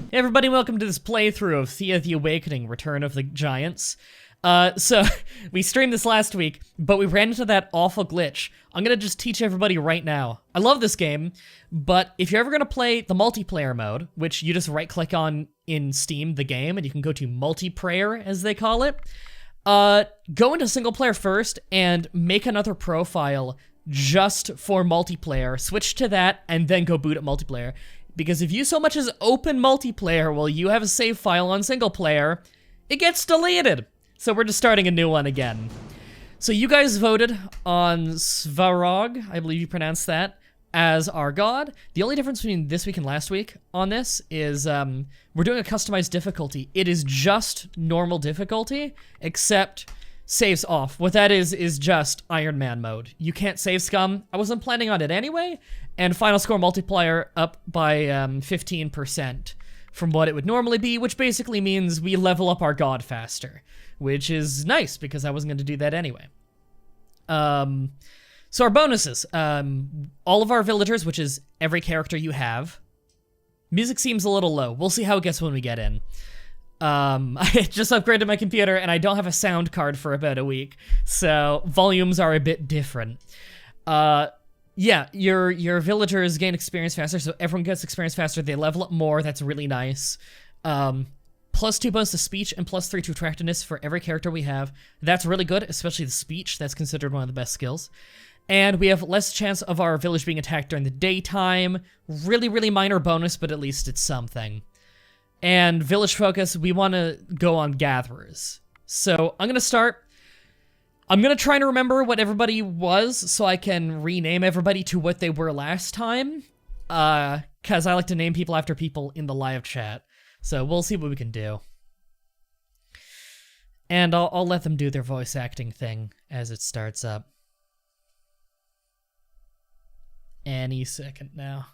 Hey everybody, welcome to this playthrough of Thea The Awakening, Return of the Giants. So, we streamed this last week, but we ran into that awful glitch. I'm gonna just teach everybody right now. I love this game, but if you're ever gonna play the multiplayer mode, which you just right-click on in Steam, the game, and you can go to multiplayer, as they call it, go into single player first and make another profile just for multiplayer, switch to that, and then go boot at multiplayer. Because if you so much as open multiplayer while you have a save file on single player, it gets deleted. So we're just starting a new one again. So you guys voted on Svarog, I believe you pronounced that, as our god. The only difference between this week and last week on this is we're doing a customized difficulty. It is just normal difficulty, except saves off. What that is just Iron Man mode. You can't save scum. I wasn't planning on it anyway, and final score multiplier up by 15% from what it would normally be, which basically means we level up our god faster, which is nice because I wasn't going to do that anyway. So our bonuses, all of our villagers, which is every character you have. Music seems a little low. We'll see how it gets when we get in. I just upgraded my computer and I don't have a sound card for about a week, so volumes are a bit different. Yeah, your villagers gain experience faster, so everyone gets experience faster. They level up more. That's really nice. +2 bonus to speech and +3 to attractiveness for every character we have. That's really good, especially the speech. That's considered one of the best skills. And we have less chance of our village being attacked during the daytime. Really, really minor bonus, but at least it's something. And village focus, we want to go on gatherers. So I'm going to start. I'm going to try to remember what everybody was so I can rename everybody to what they were last time. Because I like to name people after people in the live chat. So we'll see what we can do. And I'll let them do their voice acting thing as it starts up. Any second now.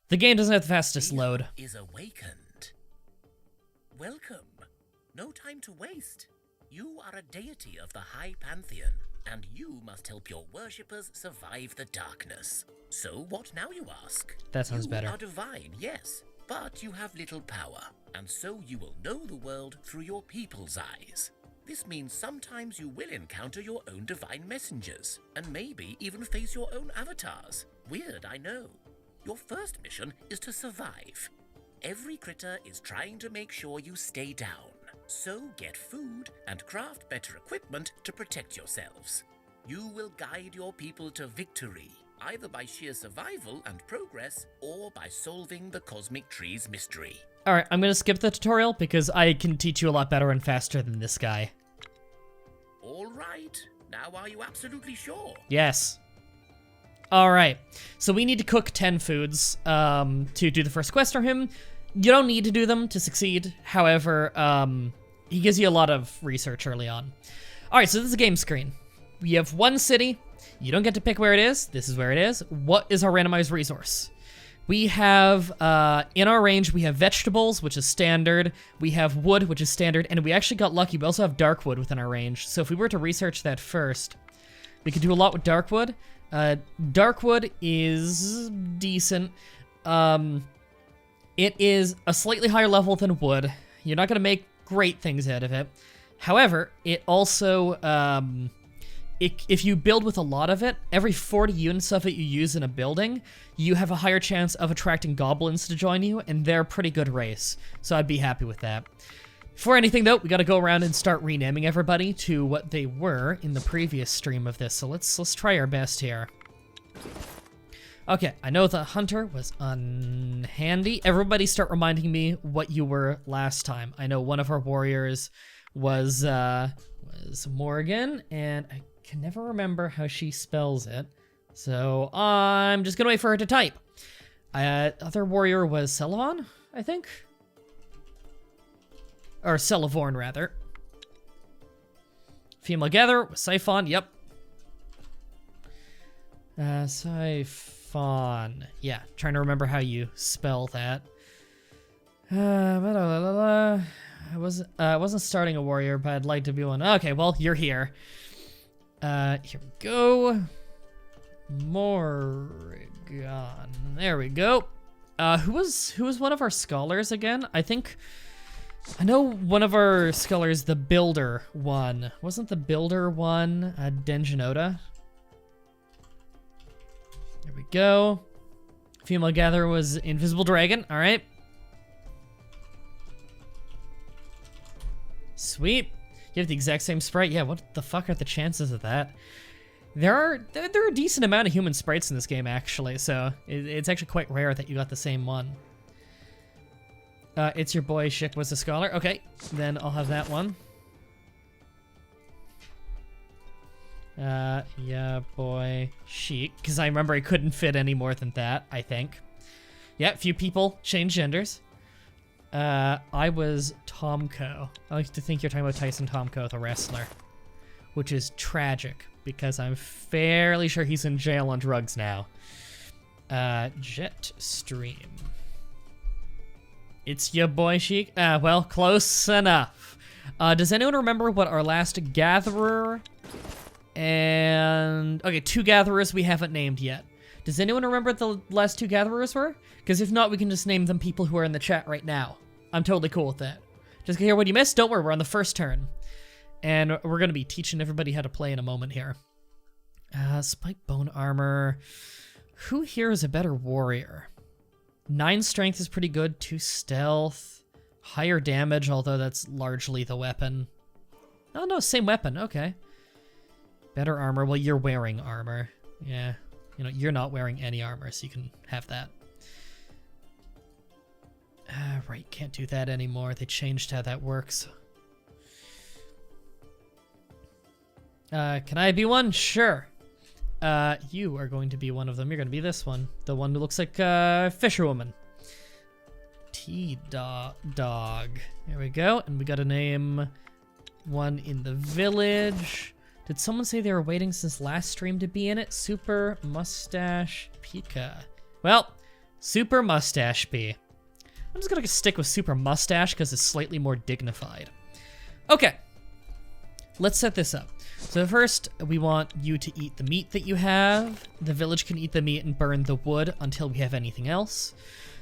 The game doesn't have the fastest load. Is awakened. Welcome. No time to waste. You are a deity of the High Pantheon, and you must help your worshippers survive the darkness. So what now, you ask? That sounds better. You are divine, yes, but you have little power, and so you will know the world through your people's eyes. This means sometimes you will encounter your own divine messengers, and maybe even face your own avatars. Weird, I know. Your first mission is to survive. Every critter is trying to make sure you stay down. So get food and craft better equipment to protect yourselves. You will guide your people to victory, either by sheer survival and progress, or by solving the cosmic tree's mystery. Alright, I'm gonna skip the tutorial because I can teach you a lot better and faster than this guy. Alright, now are you absolutely sure? Yes. Alright, so we need to cook 10 foods to do the first quest for him. You don't need to do them to succeed. However, he gives you a lot of research early on. Alright, so this is a game screen. We have one city. You don't get to pick where it is. This is where it is. What is our randomized resource? We have, in our range, we have vegetables, which is standard. We have wood, which is standard. And we actually got lucky. We also have dark wood within our range. So if we were to research that first, we could do a lot with dark wood. Dark wood is decent. It is a slightly higher level than wood. You're not going to make great things out of it. However, it also, if you build with a lot of it, every 40 units of it you use in a building, you have a higher chance of attracting goblins to join you, and they're a pretty good race. So I'd be happy with that. Before anything, though, we got to go around and start renaming everybody to what they were in the previous stream of this. So let's try our best here. Okay, I know the hunter was unhandy. Everybody start reminding me what you were last time. I know one of our warriors was Morgan, and I can never remember how she spells it. So I'm just gonna wait for her to type. Other warrior was Celavon, I think? Or Celavorn, rather. Female gatherer was Siphon, yep. Siphon. Yeah, trying to remember how you spell that. I wasn't starting a warrior, but I'd like to be one. Okay, well, you're here. Here we go. Morgan. There we go. Who was one of our scholars again? I know one of our scholars, the builder one. Wasn't the builder one Denjinoda? There we go. Female gatherer was Invisible Dragon. All right. Sweet. You have the exact same sprite. Yeah, what the fuck are the chances of that? There are a decent amount of human sprites in this game, actually, so it's actually quite rare that you got the same one. It's your boy Shik was a scholar. Okay, then I'll have that one. Yeah, boy Shik, because I remember I couldn't fit any more than that, I think. Yeah, a few people changed genders. I was Tomko. I like to think you're talking about Tyson Tomko, the wrestler, which is tragic because I'm fairly sure he's in jail on drugs now. Jetstream. It's your boy Sheik. Well, close enough. Does anyone remember what our last gatherer and... Okay, 2 gatherers we haven't named yet. Does anyone remember what the last 2 gatherers were? Because if not, we can just name them people who are in the chat right now. I'm totally cool with that. Just hear what you missed. Don't worry, we're on the first turn. And we're going to be teaching everybody how to play in a moment here. Spike bone armor. Who here is a better warrior? 9 strength is pretty good. 2 stealth. Higher damage, although that's largely the weapon. Oh, no, same weapon. Okay. Better armor. Well, you're wearing armor. Yeah. You know, you're not wearing any armor, so you can have that. Right, can't do that anymore. They changed how that works. Can I be one? Sure. You are going to be one of them. You're going to be this one. The one who looks like a fisherwoman. T-Dog. There we go. And we got to name one in the village. Did someone say they were waiting since last stream to be in it? Super Mustache Pika. Well, Super Mustache P. I'm just gonna stick with Super Mustache because it's slightly more dignified. Okay, let's set this up. So first, we want you to eat the meat that you have. The village can eat the meat and burn the wood until we have anything else.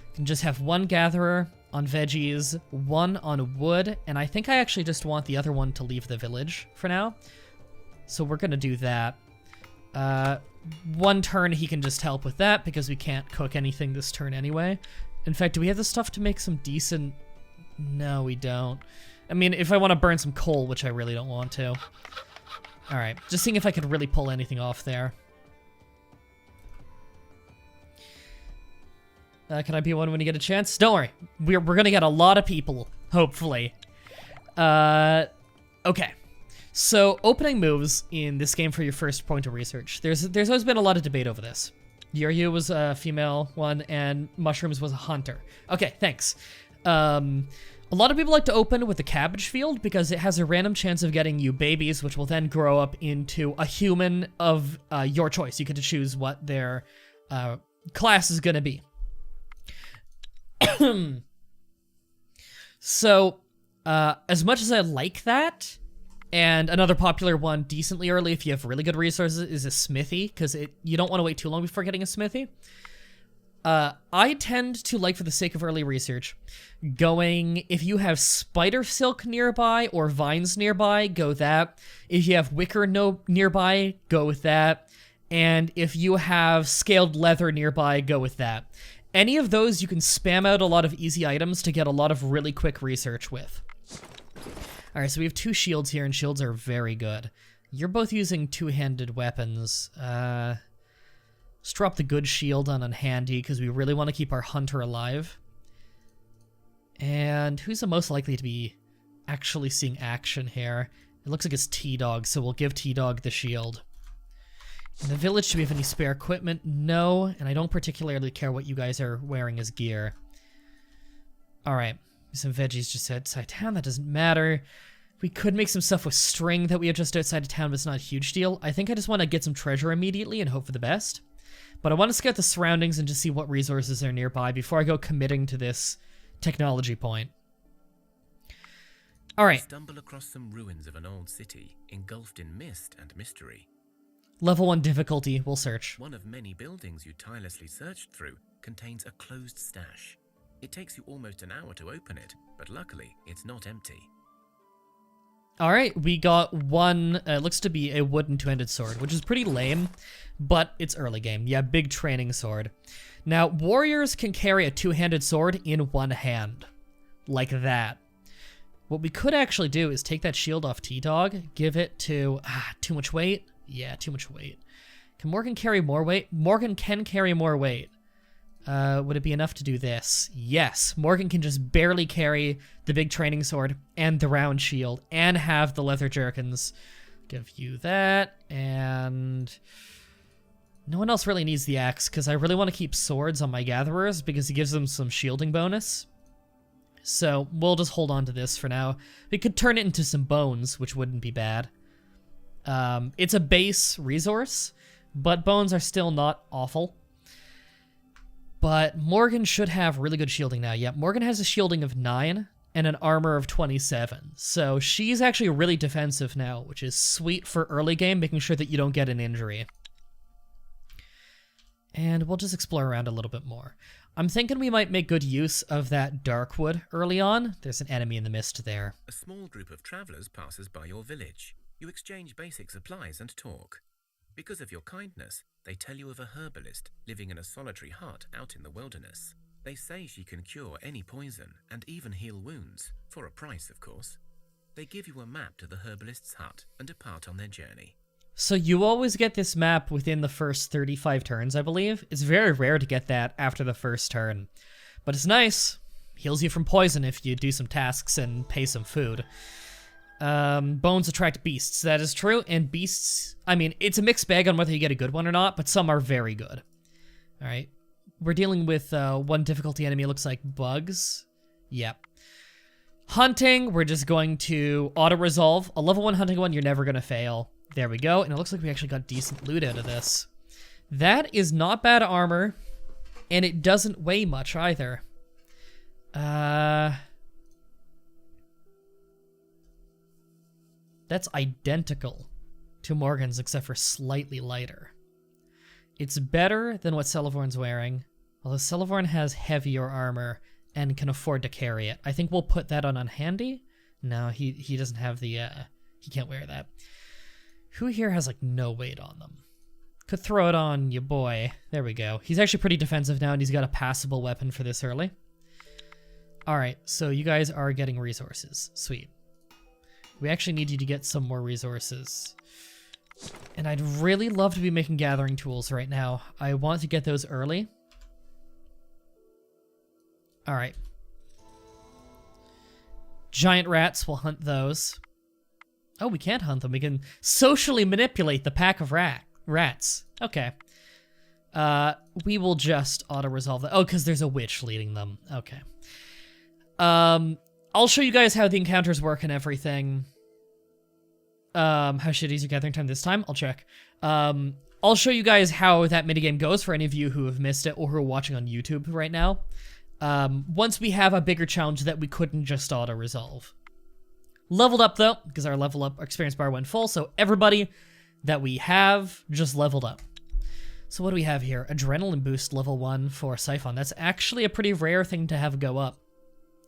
You can just have 1 gatherer on veggies, 1 on wood, and I think I actually just want the other one to leave the village for now. So we're gonna do that. 1 turn he can just help with that because we can't cook anything this turn anyway. In fact, do we have the stuff to make some decent... No, we don't. I mean, if I want to burn some coal, which I really don't want to. Alright, just seeing if I could really pull anything off there. Can I be one when you get a chance? Don't worry. We're gonna get a lot of people, hopefully. Okay. So, opening moves in this game for your first point of research. There's always been a lot of debate over this. Yoryu was a female one, and Mushrooms was a hunter. Okay, thanks. A lot of people like to open with the cabbage field because it has a random chance of getting you babies, which will then grow up into a human of your choice. You get to choose what their class is going to be. So, as much as I like that, and another popular one decently early if you have really good resources is a smithy, because you don't want to wait too long before getting a smithy. I tend to like, for the sake of early research, going, if you have spider silk nearby or vines nearby, go that. If you have wicker nearby, go with that. And if you have scaled leather nearby, go with that. Any of those you can spam out a lot of easy items to get a lot of really quick research with. Alright, so we have 2 shields here, and shields are very good. You're both using 2-handed weapons. Let's drop the good shield on unhandy, because we really want to keep our hunter alive. And who's the most likely to be actually seeing action here? It looks like it's T-Dog, so we'll give T-Dog the shield. In the village, do we have any spare equipment? No, and I don't particularly care what you guys are wearing as gear. Alright. Some veggies just outside town, that doesn't matter. We could make some stuff with string that we have just outside of town, but it's not a huge deal. I think I just want to get some treasure immediately and hope for the best. But I want to scout the surroundings and just see what resources are nearby before I go committing to this technology point. Alright. Stumble across some ruins of an old city, engulfed in mist and mystery. Level 1 difficulty, we'll search. One of many buildings you tirelessly searched through contains a closed stash. It takes you almost an hour to open it, but luckily it's not empty. All right, we got one, looks to be a wooden two-handed sword, which is pretty lame, but it's early game. Yeah, big training sword. Now, warriors can carry a two-handed sword in one hand, like that. What we could actually do is take that shield off T-Dog, give it to, too much weight? Yeah, too much weight. Can Morgan carry more weight? Morgan can carry more weight. Would it be enough to do this? Yes, Morgan can just barely carry the big training sword and the round shield and have the leather jerkins. Give you that, and no one else really needs the axe because I really want to keep swords on my gatherers because it gives them some shielding bonus. So we'll just hold on to this for now. We could turn it into some bones, which wouldn't be bad. It's a base resource, but bones are still not awful. But Morgan should have really good shielding now. Yeah, Morgan has a shielding of 9 and an armor of 27. So she's actually really defensive now, which is sweet for early game, making sure that you don't get an injury. And we'll just explore around a little bit more. I'm thinking we might make good use of that dark wood early on. There's an enemy in the mist there. A small group of travelers passes by your village. You exchange basic supplies and talk. Because of your kindness, they tell you of a herbalist living in a solitary hut out in the wilderness. They say she can cure any poison and even heal wounds, for a price, of course. They give you a map to the herbalist's hut and depart on their journey. So you always get this map within the first 35 turns, I believe. It's very rare to get that after the first turn. But it's nice. Heals you from poison if you do some tasks and pay some food. Bones attract beasts, that is true, and beasts, I mean, it's a mixed bag on whether you get a good one or not, but some are very good. Alright, we're dealing with one difficulty enemy, looks like bugs. Yep. Hunting, we're just going to auto-resolve. A level 1 hunting one, you're never gonna fail. There we go, and it looks like we actually got decent loot out of this. That is not bad armor, and it doesn't weigh much either. That's identical to Morgan's, except for slightly lighter. It's better than what Celevorn's wearing, although Celevorn has heavier armor and can afford to carry it. I think we'll put that on unhandy. No, he doesn't have the, he can't wear that. Who here has, like, no weight on them? Could throw it on you, boy. There we go. He's actually pretty defensive now, and he's got a passable weapon for this early. Alright, so you guys are getting resources. Sweet. We actually need you to get some more resources. And I'd really love to be making gathering tools right now. I want to get those early. Alright. Giant rats, we'll hunt those. Oh, we can't hunt them. We can socially manipulate the pack of rats. Okay. We will just auto-resolve that. Oh, because there's a witch leading them. Okay. I'll show you guys how the encounters work and everything. How shitty is your gathering time this time? I'll check. I'll show you guys how that minigame goes for any of you who have missed it or who are watching on YouTube right now. Once we have a bigger challenge that we couldn't just auto-resolve. Leveled up, though, because our level up experience bar went full, so everybody that we have just leveled up. So what do we have here? Adrenaline boost level 1 for Siphon. That's actually a pretty rare thing to have go up.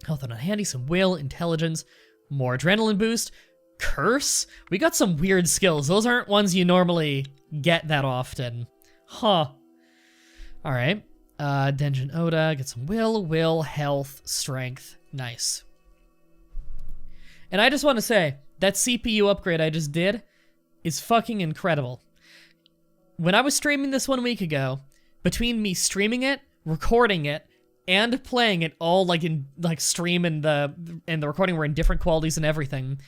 Health on handy, some will, intelligence, more adrenaline boost, curse. We got some weird skills. Those aren't ones you normally get that often. Huh. All right. Denjin Oda, get some will, health, strength. Nice. And I just want to say, that CPU upgrade I just did is fucking incredible. When I was streaming this 1 week ago, between me streaming it, recording it, and playing it all like in stream and the recording were in different qualities and everything,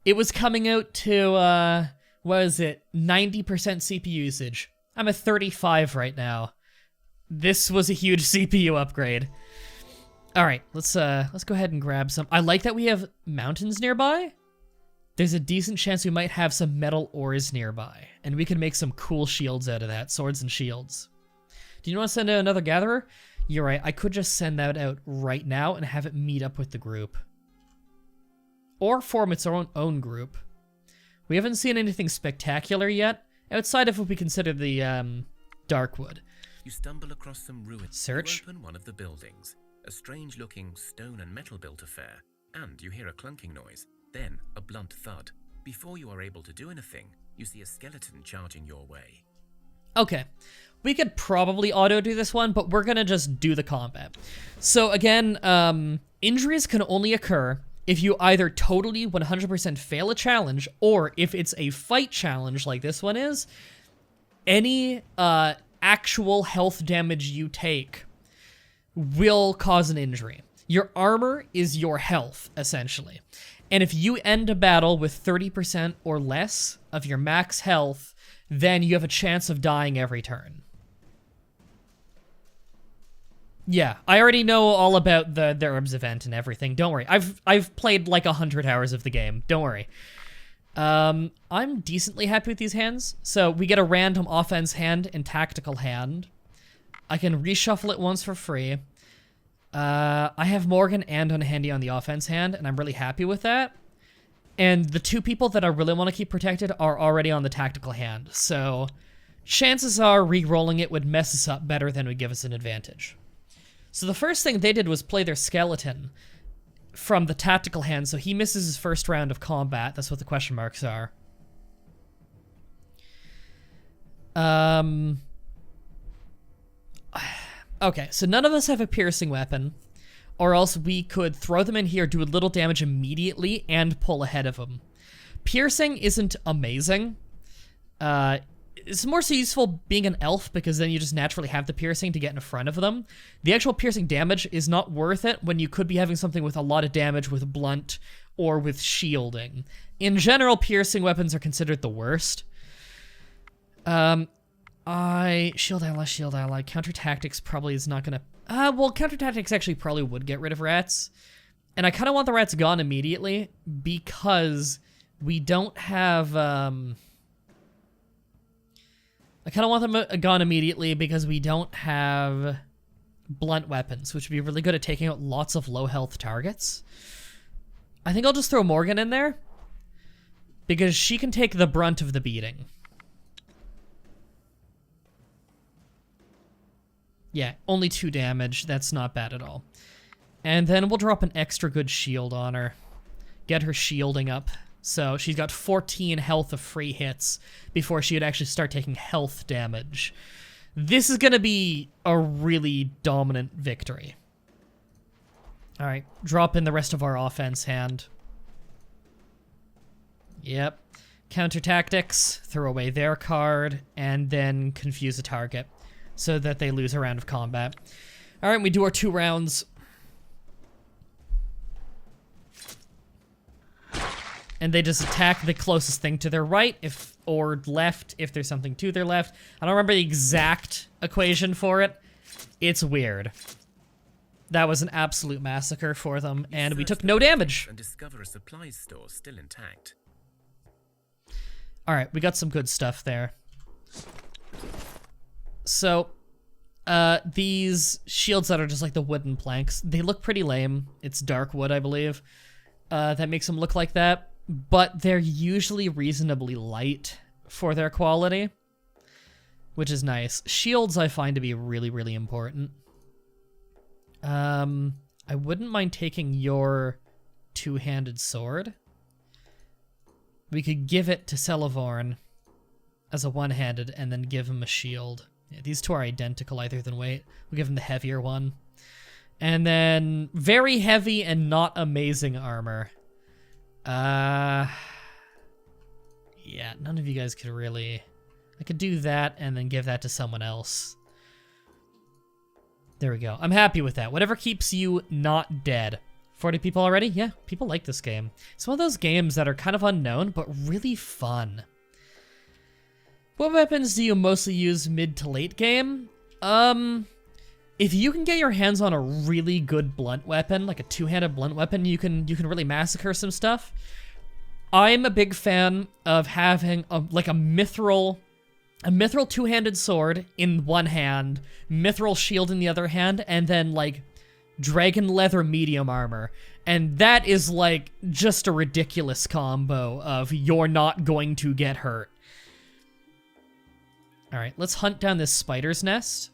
it was coming out to what is it, 90% CPU usage. I'm at 35 right now. This was a huge CPU upgrade. All right, let's go ahead and grab some. I like that we have mountains nearby. There's a decent chance we might have some metal ores nearby, and we can make some cool shields out of that, swords and shields. Do you want to send out another gatherer? You're right, I could just send that out right now and have it meet up with the group. Or form its own group. We haven't seen anything spectacular yet, outside of what we consider the Darkwood. You stumble across some ruins. Search. You open one of the buildings, a strange-looking stone and metal-built affair, and you hear a clunking noise, then a blunt thud. Before you are able to do anything, you see a skeleton charging your way. Okay, we could probably auto-do this one, but we're gonna just do the combat. So again, injuries can only occur if you either totally 100% fail a challenge, or if it's a fight challenge like this one is, any actual health damage you take will cause an injury. Your armor is your health, essentially. And if you end a battle with 30% or less of your max health, then you have a chance of dying every turn. Yeah, I already know all about the herbs event and everything. Don't worry. I've played like 100 hours of the game. Don't worry. I'm decently happy with these hands. So we get a random offense hand and tactical hand. I can reshuffle it once for free. I have Morgan and Unhandy on the offense hand, and I'm really happy with that. And the two people that I really want to keep protected are already on the tactical hand. So chances are re-rolling it would mess us up better than would give us an advantage. So the first thing they did was play their skeleton from the tactical hand, so he misses his first round of combat. That's what the question marks are. Okay, so none of us have a piercing weapon, or else we could throw them in here, do a little damage immediately, and pull ahead of them. Piercing isn't amazing. It's more so useful being an elf, because then you just naturally have the piercing to get in front of them. The actual piercing damage is not worth it when you could be having something with a lot of damage with blunt or with shielding. In general, piercing weapons are considered the worst. Shield ally. Counter tactics probably is not gonna... well, counter tactics actually probably would get rid of rats. And I kind of want the rats gone immediately, because we don't have, I kind of want them gone immediately because we don't have blunt weapons, which would be really good at taking out lots of low health targets. I think I'll just throw Morgan in there, because she can take the brunt of the beating. Yeah, only 2 damage. That's not bad at all. And then we'll drop an extra good shield on her. Get her shielding up. So she's got 14 health of free hits before she would actually start taking health damage. This is going to be a really dominant victory. All right, drop in the rest of our offense hand. Yep. Counter tactics, throw away their card, and then confuse a target so that they lose a round of combat. All right, we do our 2 rounds. And they just attack the closest thing to their right, or left, if there's something to their left. I don't remember the exact equation for it. It's weird. That was an absolute massacre for them, and we took no damage. And discover a supplies store still intact. All right, we got some good stuff there. So, these shields that are just like the wooden planks, they look pretty lame. It's dark wood, I believe. That makes them look like that. But they're usually reasonably light for their quality, which is nice. Shields I find to be really, really important. I wouldn't mind taking your 2-handed sword. We could give it to Celevorn as a 1-handed and then give him a shield. Yeah, these 2 are identical either than weight. We'll give him the heavier one. And then very heavy and not amazing armor. Yeah, none of you guys could really... I could do that and then give that to someone else. There we go. I'm happy with that. Whatever keeps you not dead. 40 people already? Yeah, people like this game. It's one of those games that are kind of unknown, but really fun. What weapons do you mostly use mid to late game? If you can get your hands on a really good blunt weapon, like a 2-handed blunt weapon, you can really massacre some stuff. I'm a big fan of having a mithril 2-handed sword in one hand, mithril shield in the other hand, and then like dragon leather medium armor. And that is like just a ridiculous combo of you're not going to get hurt. All right, let's hunt down this spider's nest.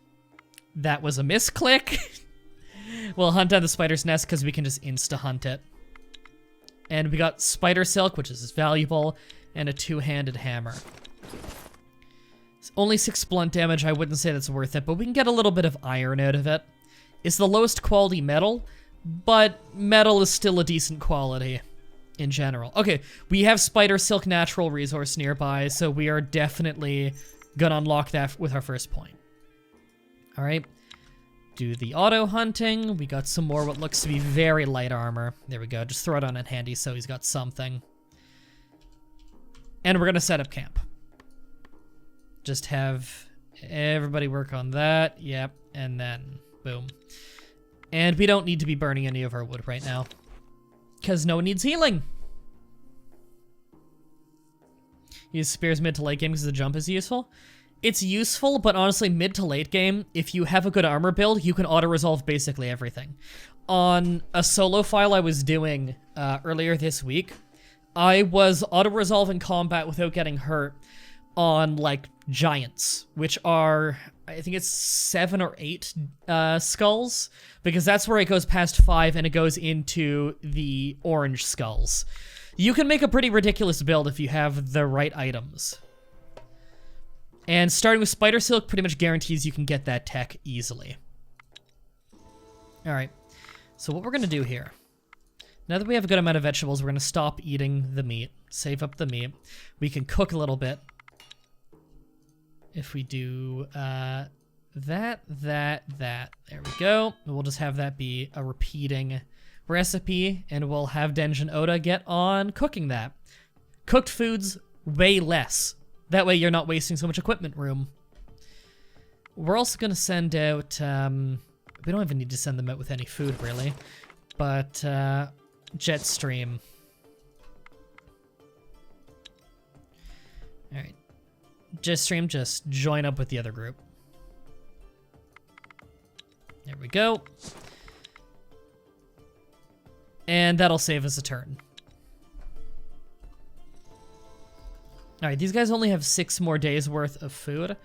That was a misclick. We'll hunt down the spider's nest because we can just insta-hunt it. And we got spider silk, which is valuable, and a two-handed hammer. It's only 6 blunt damage. I wouldn't say that's worth it, but we can get a little bit of iron out of it. It's the lowest quality metal, but metal is still a decent quality in general. Okay, we have spider silk natural resource nearby, so we are definitely gonna unlock that with our first point. All right, do the auto hunting. We got some more what looks to be very light armor. There we go, just throw it on it handy so he's got something. And we're gonna set up camp. Just have everybody work on that, yep, and then boom. And we don't need to be burning any of our wood right now, because no one needs healing. Use spears mid to late game because the jump is useful. It's useful, but honestly, mid to late game, if you have a good armor build, you can auto-resolve basically everything. On a solo file I was doing earlier this week, I was auto-resolving combat without getting hurt on, like, giants, which are, I think it's 7 or 8 skulls, because that's where it goes past 5 and it goes into the orange skulls. You can make a pretty ridiculous build if you have the right items. And starting with spider silk pretty much guarantees you can get that tech easily. All right, so what we're gonna do here, now that we have a good amount of vegetables, we're gonna stop eating the meat, save up the meat. We can cook a little bit. If we do that, there we go. We'll just have that be a repeating recipe, and we'll have Denjin Oda get on cooking that. Cooked foods, way less. That way you're not wasting so much equipment room. We're also gonna send out, we don't even need to send them out with any food really, but Jetstream. All right. Jetstream, just join up with the other group. There we go. And that'll save us a turn. All right, these guys only have 6 more days worth of food,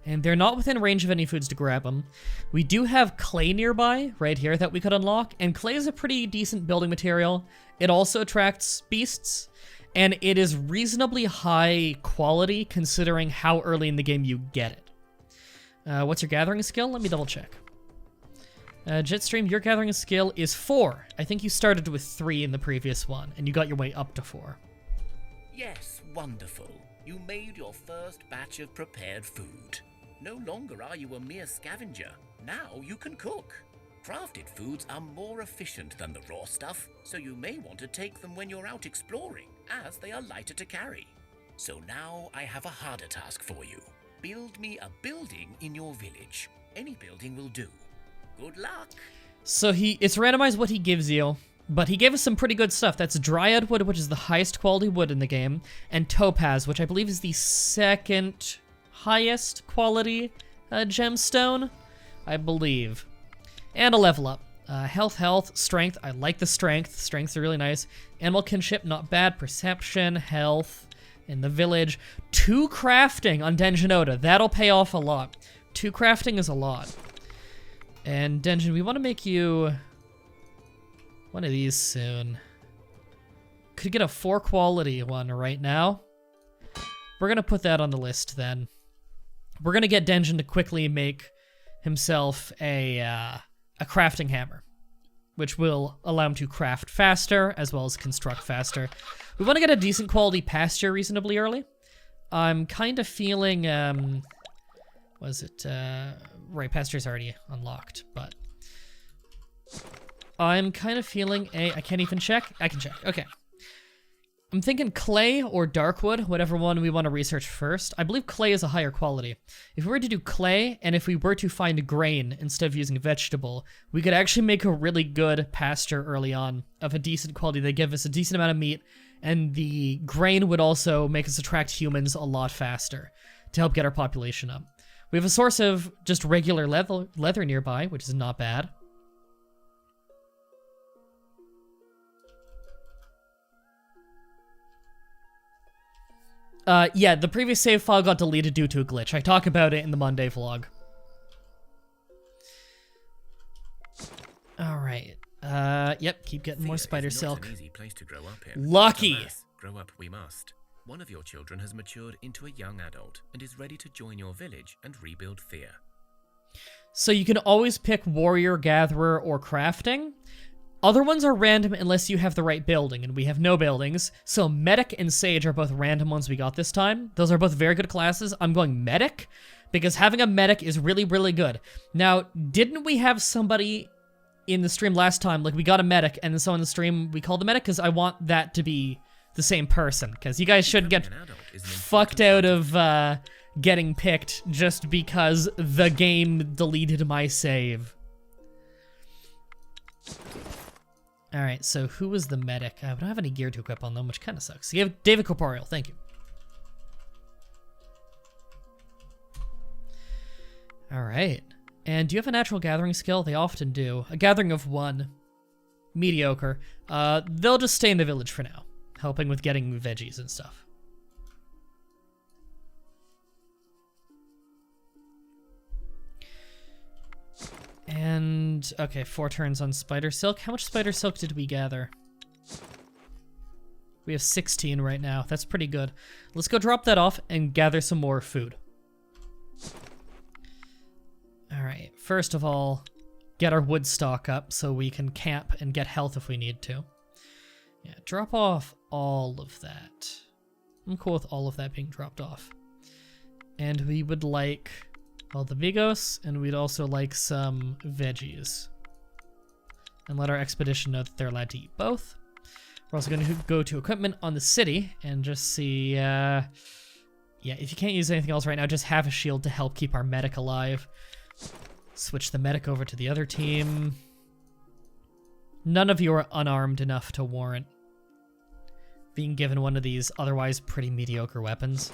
and they're not within range of any foods to grab them. We do have clay nearby, right here, that we could unlock, and clay is a pretty decent building material. It also attracts beasts, and it is reasonably high quality considering how early in the game you get it. What's your gathering skill? Let me double check. Jetstream, your gathering skill is 4. I think you started with 3 in the previous one, and you got your way up to 4. Yes, wonderful. You made your first batch of prepared food. No longer are you a mere scavenger. Now you can cook. Crafted foods are more efficient than the raw stuff, so you may want to take them when you're out exploring, as they are lighter to carry. So now I have a harder task for you. Build me a building in your village. Any building will do. Good luck. So it's randomized what he gives you, but he gave us some pretty good stuff. That's Dryad wood, which is the highest quality wood in the game, and Topaz, which I believe is the second highest quality gemstone, I believe. And a level up. Health, strength. I like the strength. Strength's really nice. Animal kinship, not bad. Perception, health in the village. 2 crafting on Denjin Oda. That'll pay off a lot. 2 crafting is a lot. And Denjin, we want to make you one of these soon. Could get a 4 quality one right now. We're gonna put that on the list then. We're gonna get Denjin to quickly make himself a crafting hammer, which will allow him to craft faster as well as construct faster. We want to get a decent quality pasture reasonably early. I'm kind of feeling, right, pasture's already unlocked, but I'm kind of feeling I can't even check? I can check, okay. I'm thinking clay or darkwood, whatever one we want to research first. I believe clay is a higher quality. If we were to do clay, and if we were to find grain instead of using vegetable, we could actually make a really good pasture early on of a decent quality. They give us a decent amount of meat, and the grain would also make us attract humans a lot faster to help get our population up. We have a source of just regular leather nearby, which is not bad. Yeah, the previous save file got deleted due to a glitch. I talk about it in the Monday vlog. Yep, keep getting more Thea spider is not silk. an easy place to grow up in. Lucky! Alas, grow up we must. One of your children has matured into a young adult and is ready to join your village and rebuild Thea. So you can always pick warrior, gatherer, or crafting. Other ones are random unless you have the right building, and we have no buildings. So medic and sage are both random ones we got this time. Those are both very good classes. I'm going medic, because having a medic is really, really good. Now, didn't we have somebody in the stream last time, like we got a medic, and so in the stream we called the medic? Because I want that to be the same person, because you guys should get fucked out of getting picked just because the game deleted my save. Alright, so who was the medic? I don't have any gear to equip on them, which kind of sucks. You have David Corporeal, thank you. Alright. And do you have a natural gathering skill? They often do. A gathering of 1. Mediocre. They'll just stay in the village for now, helping with getting veggies and stuff. And, okay, 4 turns on spider silk. How much spider silk did we gather? We have 16 right now. That's pretty good. Let's go drop that off and gather some more food. Alright, first of all, get our wood stock up so we can camp and get health if we need to. Yeah, drop off all of that. I'm cool with all of that being dropped off. And we would like all the Vigos, and we'd also like some veggies. And let our expedition know that they're allowed to eat both. We're also going to go to equipment on the city and just see, yeah, if you can't use anything else right now, just have a shield to help keep our medic alive. Switch the medic over to the other team. None of you are unarmed enough to warrant being given one of these otherwise pretty mediocre weapons.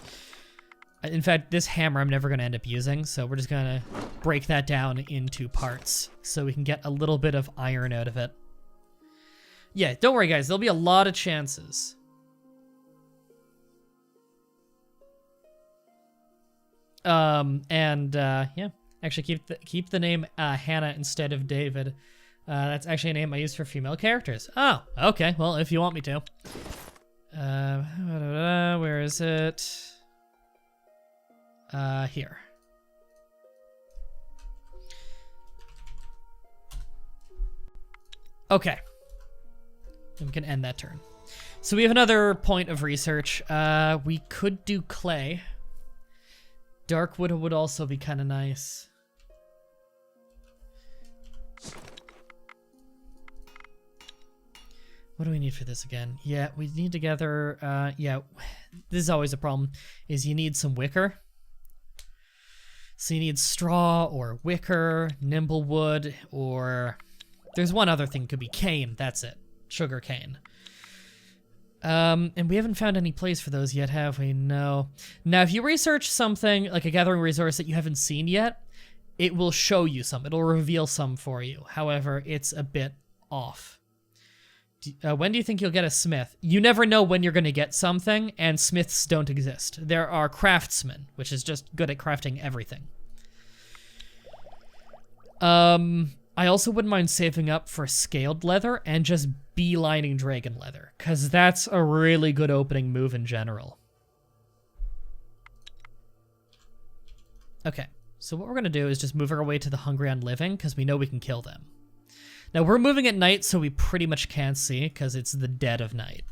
In fact, this hammer I'm never going to end up using, so we're just going to break that down into parts so we can get a little bit of iron out of it. Yeah, don't worry, guys. There'll be a lot of chances. Yeah. Actually, keep the name Hannah instead of David. That's actually a name I use for female characters. Oh, okay. Well, if you want me to. Where is it? Here. Okay. And we can end that turn. So we have another point of research. We could do clay. Darkwood would also be kind of nice. What do we need for this again? Yeah, we need to gather, yeah, this is always a problem, is you need some wicker. So you need straw or wicker, nimble wood, or there's one other thing, could be cane, that's it. Sugar cane. And we haven't found any place for those yet, have we? No. Now, if you research something, like a gathering resource that you haven't seen yet, it will show you some. It'll reveal some for you. However, it's a bit off. When do you think you'll get a smith? You never know when you're going to get something, and smiths don't exist. There are craftsmen, which is just good at crafting everything. I also wouldn't mind saving up for scaled leather and just beelining dragon leather, because that's a really good opening move in general. Okay, so what we're going to do is just move our way to the Hungry on Living, because we know we can kill them. Now, we're moving at night, so we pretty much can't see, because it's the dead of night.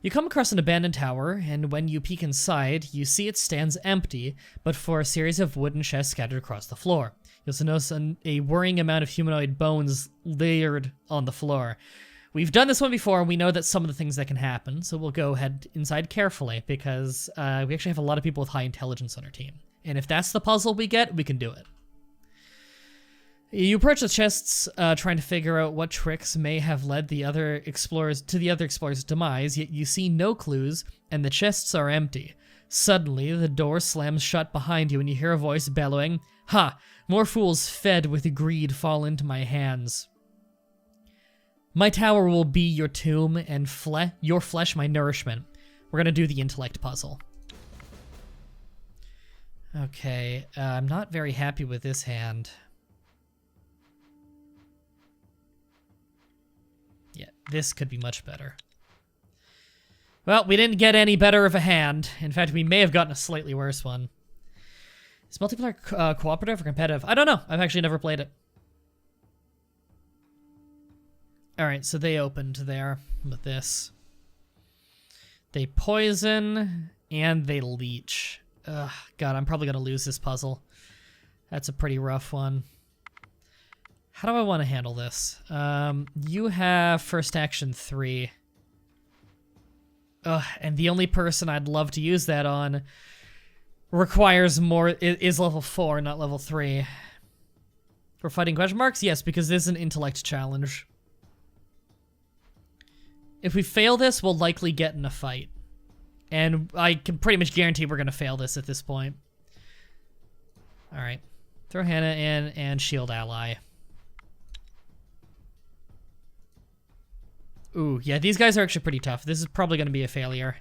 You come across an abandoned tower, and when you peek inside, you see it stands empty, but for a series of wooden chests scattered across the floor. You also notice a worrying amount of humanoid bones layered on the floor. We've done this one before, and we know that some of the things that can happen, so we'll go head inside carefully, because we actually have a lot of people with high intelligence on our team. And if that's the puzzle we get, we can do it. You approach the chests, trying to figure out what tricks may have led the other explorers to the other explorers' demise, yet you see no clues, and the chests are empty. Suddenly, the door slams shut behind you, and you hear a voice bellowing, "Ha! More fools fed with greed fall into my hands. My tower will be your tomb, and your flesh my nourishment." We're gonna do the intellect puzzle. Okay, I'm not very happy with this hand. Yeah, this could be much better. Well, we didn't get any better of a hand. In fact, we may have gotten a slightly worse one. Is multiplayer cooperative or competitive? I don't know. I've actually never played it. Alright, so they opened there with this. They poison, and they leech. Ugh, God, I'm probably going to lose this puzzle. That's a pretty rough one. How do I want to handle this? You have first action 3. Ugh, and the only person I'd love to use that on requires more, is level 4, not level 3. We're fighting question marks? Yes, because this is an intellect challenge. If we fail this, we'll likely get in a fight. And I can pretty much guarantee we're going to fail this at this point. Alright. Throw Hannah in and shield ally. Ooh, yeah, these guys are actually pretty tough. This is probably going to be a failure.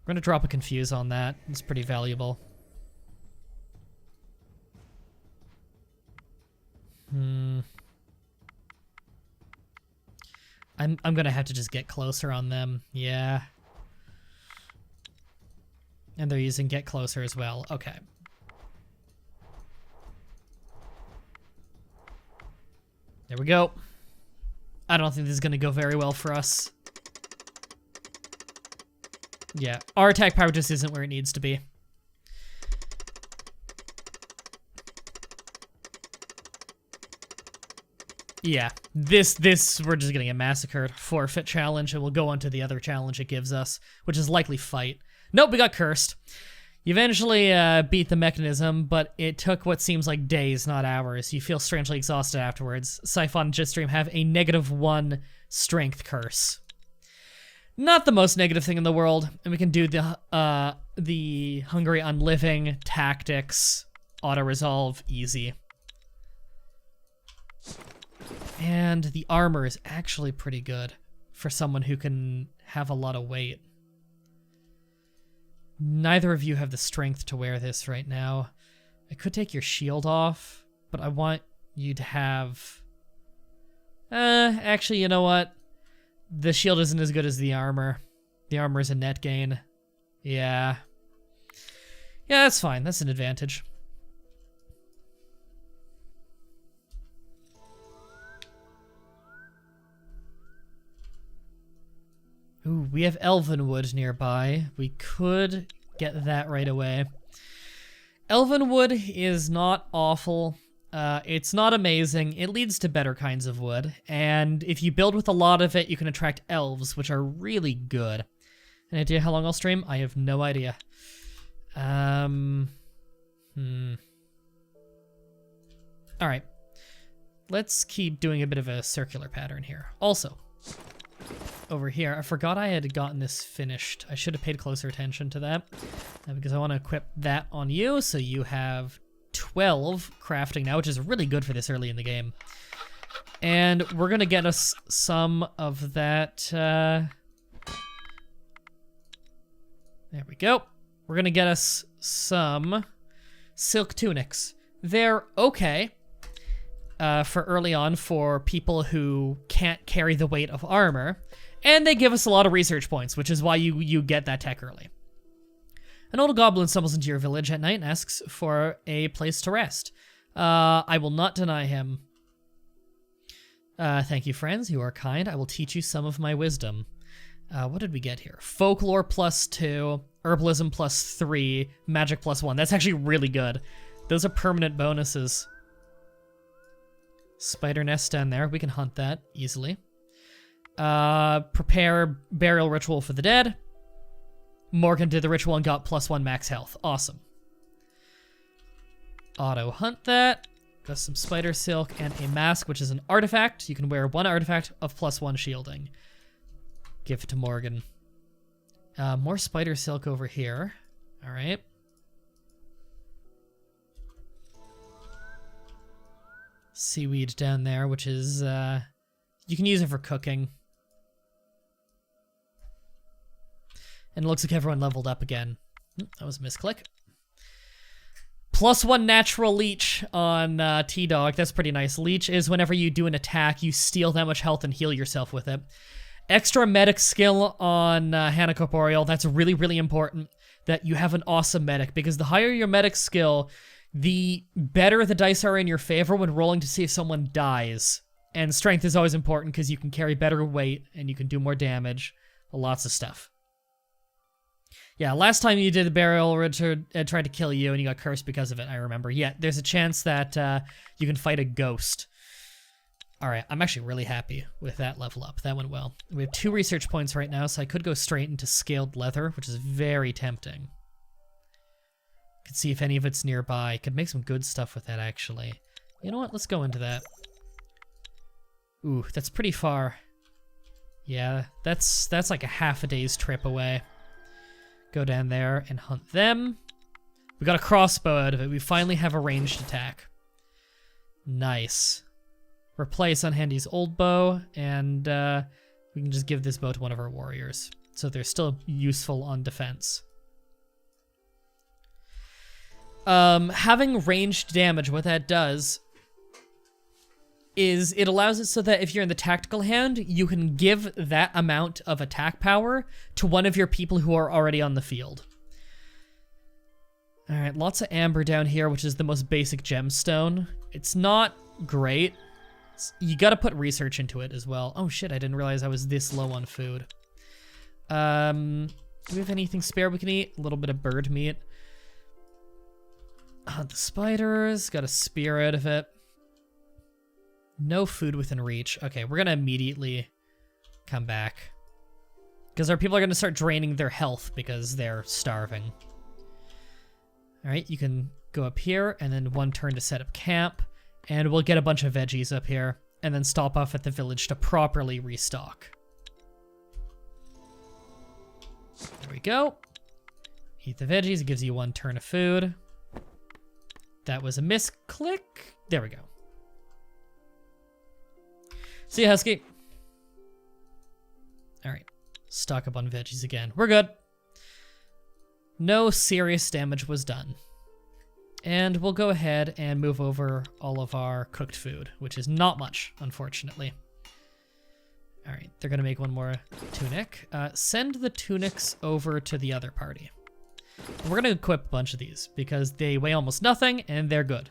We're going to drop a confuse on that. It's pretty valuable. I'm going to have to just get closer on them. Yeah. And they're using get closer as well. Okay. There we go. I don't think this is going to go very well for us. Yeah, our attack power just isn't where it needs to be. Yeah, this we're just gonna get massacred. Forfeit challenge, and we'll go on to the other challenge it gives us, which is likely fight. Nope, we got cursed. You eventually beat the mechanism, but it took what seems like days, not hours. You feel strangely exhausted afterwards. Siphon and Jetstream have a -1 strength curse. Not the most negative thing in the world, and we can do the Hungry Unliving tactics, auto-resolve, easy. And the armor is actually pretty good for someone who can have a lot of weight. Neither of you have the strength to wear this right now. I could take your shield off, but I want you to have... actually, you know what? The shield isn't as good as the armor. The armor is a net gain. Yeah. Yeah, that's fine. That's an advantage. Ooh, we have Elvenwood nearby. We could get that right away. Elvenwood is not awful. It's not amazing. It leads to better kinds of wood. And if you build with a lot of it, you can attract elves, which are really good. Any idea how long I'll stream? I have no idea. Alright. Let's keep doing a bit of a circular pattern here. Also, over here, I forgot I had gotten this finished. I should have paid closer attention to that, because I want to equip that on you, so you have 12 crafting now, which is really good for this early in the game. And we're gonna get us some of that, there we go. We're gonna get us some silk tunics. They're okay for early on for people who can't carry the weight of armor, and they give us a lot of research points, which is why you get that tech early. An old goblin stumbles into your village at night and asks for a place to rest. I will not deny him. Thank you, friends. You are kind. I will teach you some of my wisdom. What did we get here? Folklore +2, herbalism +3, magic +1. That's actually really good. Those are permanent bonuses. Spider nest down there. We can hunt that easily. Prepare burial ritual for the dead. Morgan did the ritual and got +1 max health. Awesome. Auto hunt that. Got some spider silk and a mask, which is an artifact. You can wear 1 artifact of +1 shielding. Give it to Morgan. More spider silk over here. All right. Seaweed down there, which is, you can use it for cooking. And it looks like everyone leveled up again. That was a misclick. +1 natural leech on T-Dog. That's pretty nice. Leech is whenever you do an attack, you steal that much health and heal yourself with it. Extra medic skill on Hannah Corporeal. That's really, really important that you have an awesome medic, because the higher your medic skill, the better the dice are in your favor when rolling to see if someone dies. And strength is always important because you can carry better weight and you can do more damage. Lots of stuff. Yeah, last time you did the burial, Richard tried to kill you and you got cursed because of it, I remember. Yeah, there's a chance that you can fight a ghost. Alright, I'm actually really happy with that level up. That went well. We have 2 research points right now, so I could go straight into scaled leather, which is very tempting. Could see if any of it's nearby. Could make some good stuff with that, actually. You know what? Let's go into that. Ooh, that's pretty far. Yeah, that's like a half a day's trip away. Go down there and hunt them. We got a crossbow out of it. We finally have a ranged attack. Nice. Replace Unhandy's old bow, and we can just give this bow to one of our warriors. So they're still useful on defense. Having ranged damage, what that does is it allows it so that if you're in the tactical hand, you can give that amount of attack power to one of your people who are already on the field. All right, lots of amber down here, which is the most basic gemstone. It's not great. You gotta put research into it as well. Oh shit, I didn't realize I was this low on food. Do we have anything spare we can eat? A little bit of bird meat. The spiders, got a spear out of it. No food within reach. Okay, we're gonna immediately come back. Because our people are gonna start draining their health because they're starving. Alright, you can go up here and then 1 turn to set up camp. And we'll get a bunch of veggies up here and then stop off at the village to properly restock. There we go. Eat the veggies, it gives you 1 turn of food. That was a misclick. There we go. See ya, Husky. All right, stock up on veggies again. We're good. No serious damage was done. And we'll go ahead and move over all of our cooked food, which is not much, unfortunately. All right, they're gonna make 1 more tunic. Send the tunics over to the other party. We're gonna equip a bunch of these because they weigh almost nothing and they're good.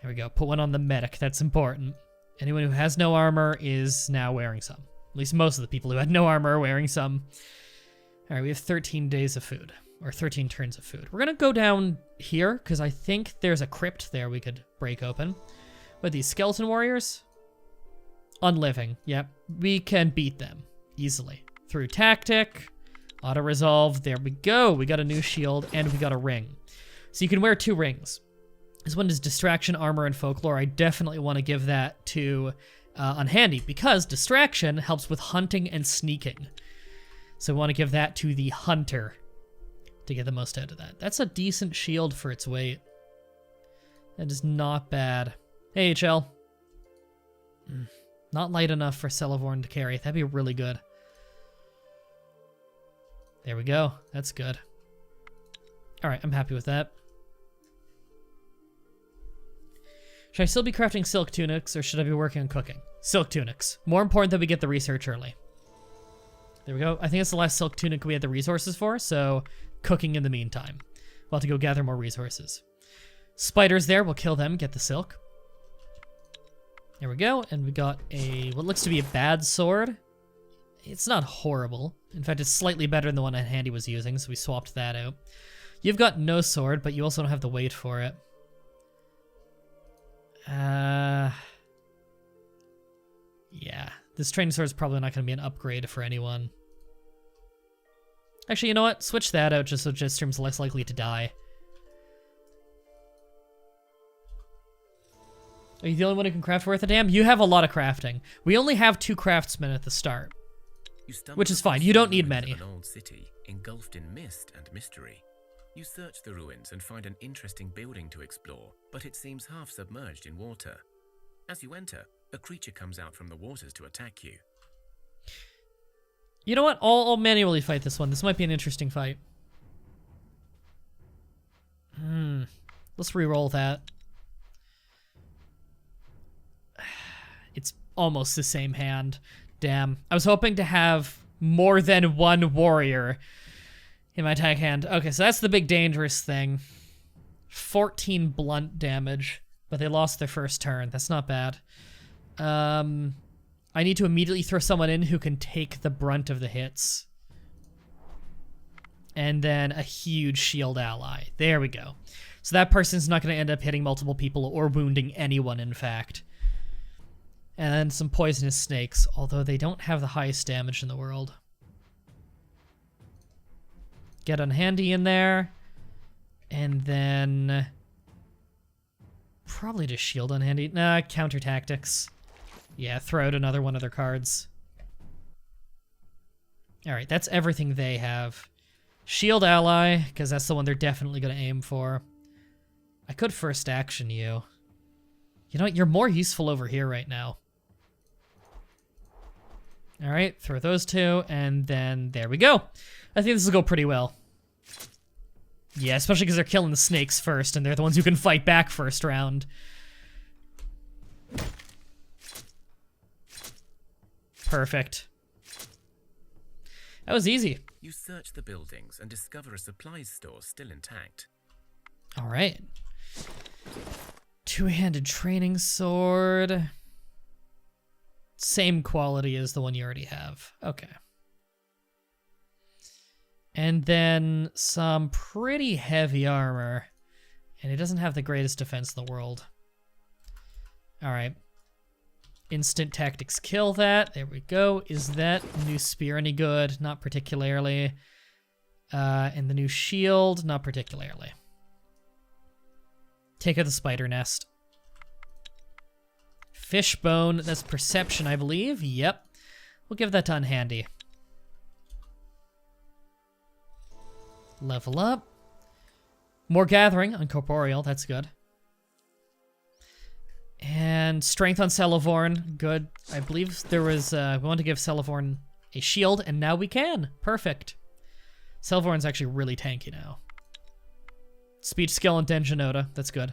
There we go, put 1 on the medic, that's important. Anyone who has no armor is now wearing some. At least most of the people who had no armor are wearing some. All right, we have 13 days of food, or 13 turns of food. We're gonna go down here, because I think there's a crypt there we could break open. What, these skeleton warriors? Unliving, yep. We can beat them easily. Through tactic, auto-resolve, there we go. We got a new shield, and we got a ring. So you can wear 2 rings. This one is distraction, armor, and folklore. I definitely want to give that to Unhandy, because distraction helps with hunting and sneaking. So we want to give that to the hunter to get the most out of that. That's a decent shield for its weight. That is not bad. Hey, HL. Not light enough for Celevorn to carry. That'd be really good. There we go. That's good. All right, I'm happy with that. Should I still be crafting silk tunics, or should I be working on cooking? Silk tunics. More important that we get the research early. There we go. I think it's the last silk tunic we had the resources for, so cooking in the meantime. We'll have to go gather more resources. Spiders there, we'll kill them, get the silk. There we go, and we got a, what looks to be a bad sword. It's not horrible. In fact, it's slightly better than the one Handy was using, so we swapped that out. You've got no sword, but you also don't have the weight for it. Yeah, this training sword is probably not going to be an upgrade for anyone. Actually, you know what? Switch that out just so Jetstream's less likely to die. Are you the only one who can craft worth a damn? You have a lot of crafting. We only have 2 craftsmen at the start, which is fine. You don't need many. An old city engulfed in mist and mystery. You search the ruins and find an interesting building to explore, but it seems half submerged in water. As you enter, a creature comes out from the waters to attack you. You know what? I'll manually fight this one. This might be an interesting fight. Let's re-roll that. It's almost the same hand. Damn. I was hoping to have more than one warrior in my attack hand. Okay, so that's the big dangerous thing. 14 blunt damage, but they lost their first turn. That's not bad. I need to immediately throw someone in who can take the brunt of the hits. And then a huge shield ally. There we go. So that person's not going to end up hitting multiple people or wounding anyone, in fact. And then some poisonous snakes, although they don't have the highest damage in the world. Get Unhandy in there. And then... probably just shield Unhandy. Nah, counter tactics. Yeah, throw out another one of their cards. Alright, that's everything they have. Shield ally, because that's the one they're definitely going to aim for. I could first action you. You know what? You're more useful over here right now. Alright, throw those two, and then there we go. I think this will go pretty well. Yeah, especially because they're killing the snakes first, and they're the ones who can fight back first round. Perfect. That was easy. You search the buildings and discover a supplies store still intact. Alright. Two-handed training sword. Same quality as the one you already have. Okay. And then some pretty heavy armor. And it doesn't have the greatest defense in the world. Alright. Instant tactics kill that. There we go. Is that new spear any good? Not particularly. And the new shield? Not particularly. Take out the spider nest. Fishbone, that's perception, I believe. Yep. We'll give that to Unhandy. Level up. More gathering on corporeal, that's good. And strength on Celevorn, good. I believe there was, we want to give Celevorn a shield, and now we can. Perfect. Celevorn's actually really tanky now. Speech skill on Denjanota, that's good.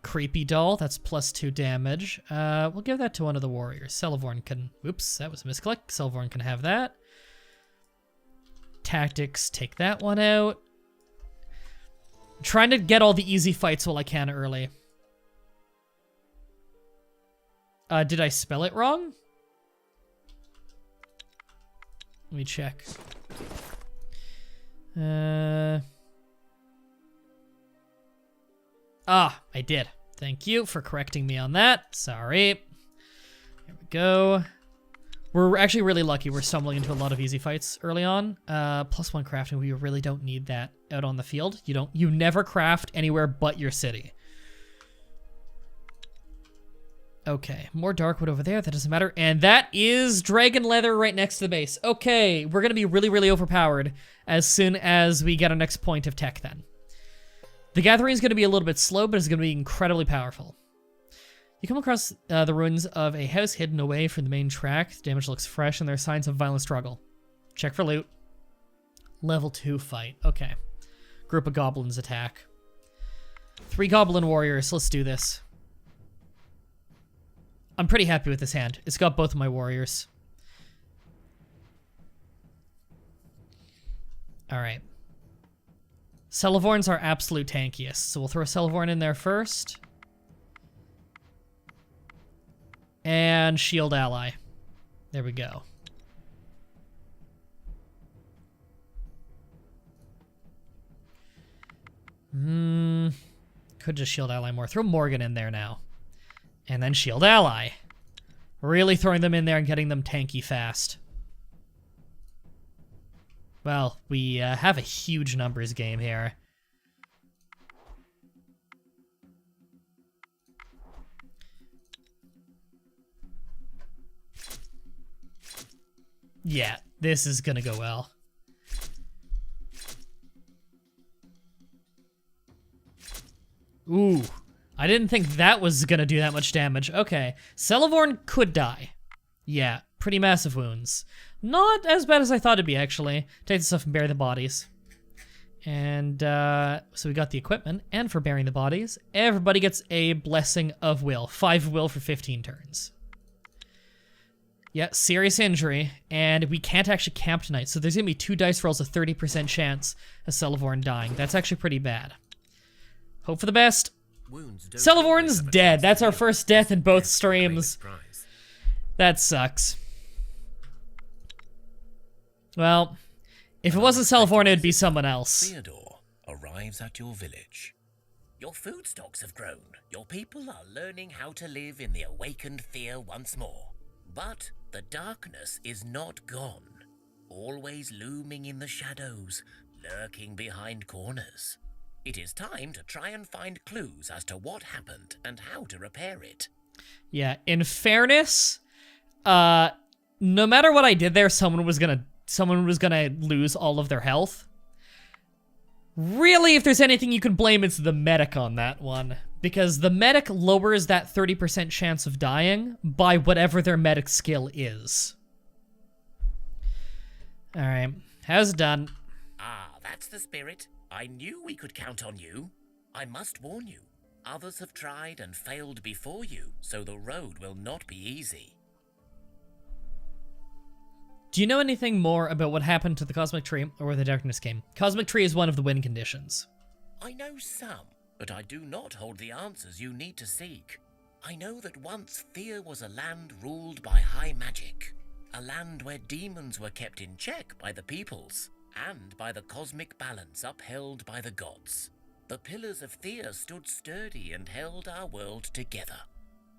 Creepy doll, that's +2 damage. We'll give that to one of the warriors. Celevorn can, oops, that was a misclick. Celevorn can have that. Tactics, take that one out. I'm trying to get all the easy fights while I can early. Did I spell it wrong? Let me check. I did. Thank you for correcting me on that. Sorry. There we go. We're actually really lucky. We're stumbling into a lot of easy fights early on. +1 crafting. We really don't need that out on the field. You never craft anywhere but your city. Okay, more darkwood over there. That doesn't matter. And that is dragon leather right next to the base. Okay, we're gonna be really, really overpowered as soon as we get our next point of tech then. The gathering is gonna be a little bit slow, but it's gonna be incredibly powerful. You come across the ruins of a house hidden away from the main track. The damage looks fresh and there are signs of violent struggle. Check for loot. Level 2 fight. Okay. Group of goblins attack. 3 goblin warriors. Let's do this. I'm pretty happy with this hand. It's got both of my warriors. Alright. Celevorns are absolute tankiest, so we'll throw Celevorn in there first. And shield ally. There we go. Could just shield ally more. Throw Morgan in there now. And then shield ally. Really throwing them in there and getting them tanky fast. Well, we have a huge numbers game here. Yeah, this is gonna go well. Ooh, I didn't think that was gonna do that much damage. Okay, Celevorn could die. Yeah, pretty massive wounds. Not as bad as I thought it'd be, actually. Take the stuff and bury the bodies. And so we got the equipment, and for burying the bodies, everybody gets a Blessing of Will. 5 will for 15 turns. Yeah, serious injury, and we can't actually camp tonight, so there's gonna be 2 dice rolls, a 30% chance of Celevorn dying. That's actually pretty bad. Hope for the best. Celevorn's dead. That's our first death in both streams. That sucks. Well, if it wasn't Celevorn, it'd be someone else. Theodore arrives at your village. Your food stocks have grown. Your people are learning how to live in the awakened Thea once more. But the darkness is not gone. Always looming in the shadows, lurking behind corners. It is time to try and find clues as to what happened and how to repair it. Yeah, in fairness, no matter what I did there, someone was gonna lose all of their health. Really, if there's anything you can blame, it's the medic on that one. Because the medic lowers that 30% chance of dying by whatever their medic skill is. Alright, how's it done? Ah, that's the spirit. I knew we could count on you. I must warn you, others have tried and failed before you, so the road will not be easy. Do you know anything more about what happened to the Cosmic Tree or where the darkness came? Cosmic Tree is one of the win conditions. I know some, but I do not hold the answers you need to seek. I know that once Thea was a land ruled by high magic, a land where demons were kept in check by the peoples, and by the cosmic balance upheld by the gods. The pillars of Thea stood sturdy and held our world together.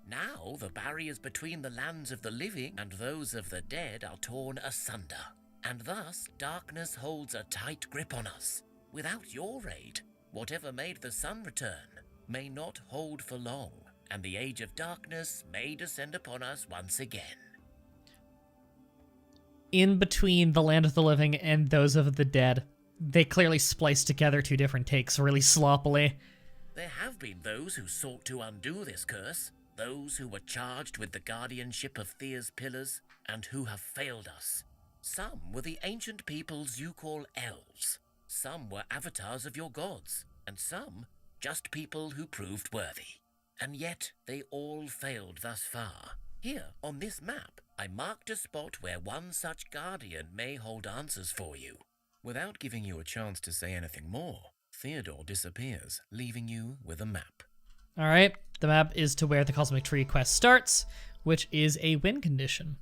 Now the barriers between the lands of the living and those of the dead are torn asunder, and thus darkness holds a tight grip on us. Without your aid, whatever made the sun return may not hold for long, and the age of darkness may descend upon us once again. In between the land of the living and those of the dead, they clearly spliced together 2 different takes really sloppily. There have been those who sought to undo this curse, those who were charged with the guardianship of Thea's pillars, and who have failed us. Some were the ancient peoples you call elves. Some were avatars of your gods, and some just people who proved worthy. And yet they all failed thus far. Here, on this map, I marked a spot where one such guardian may hold answers for you. Without giving you a chance to say anything more, Theodore disappears, leaving you with a map. Alright, the map is to where the Cosmic Tree quest starts, which is a win condition.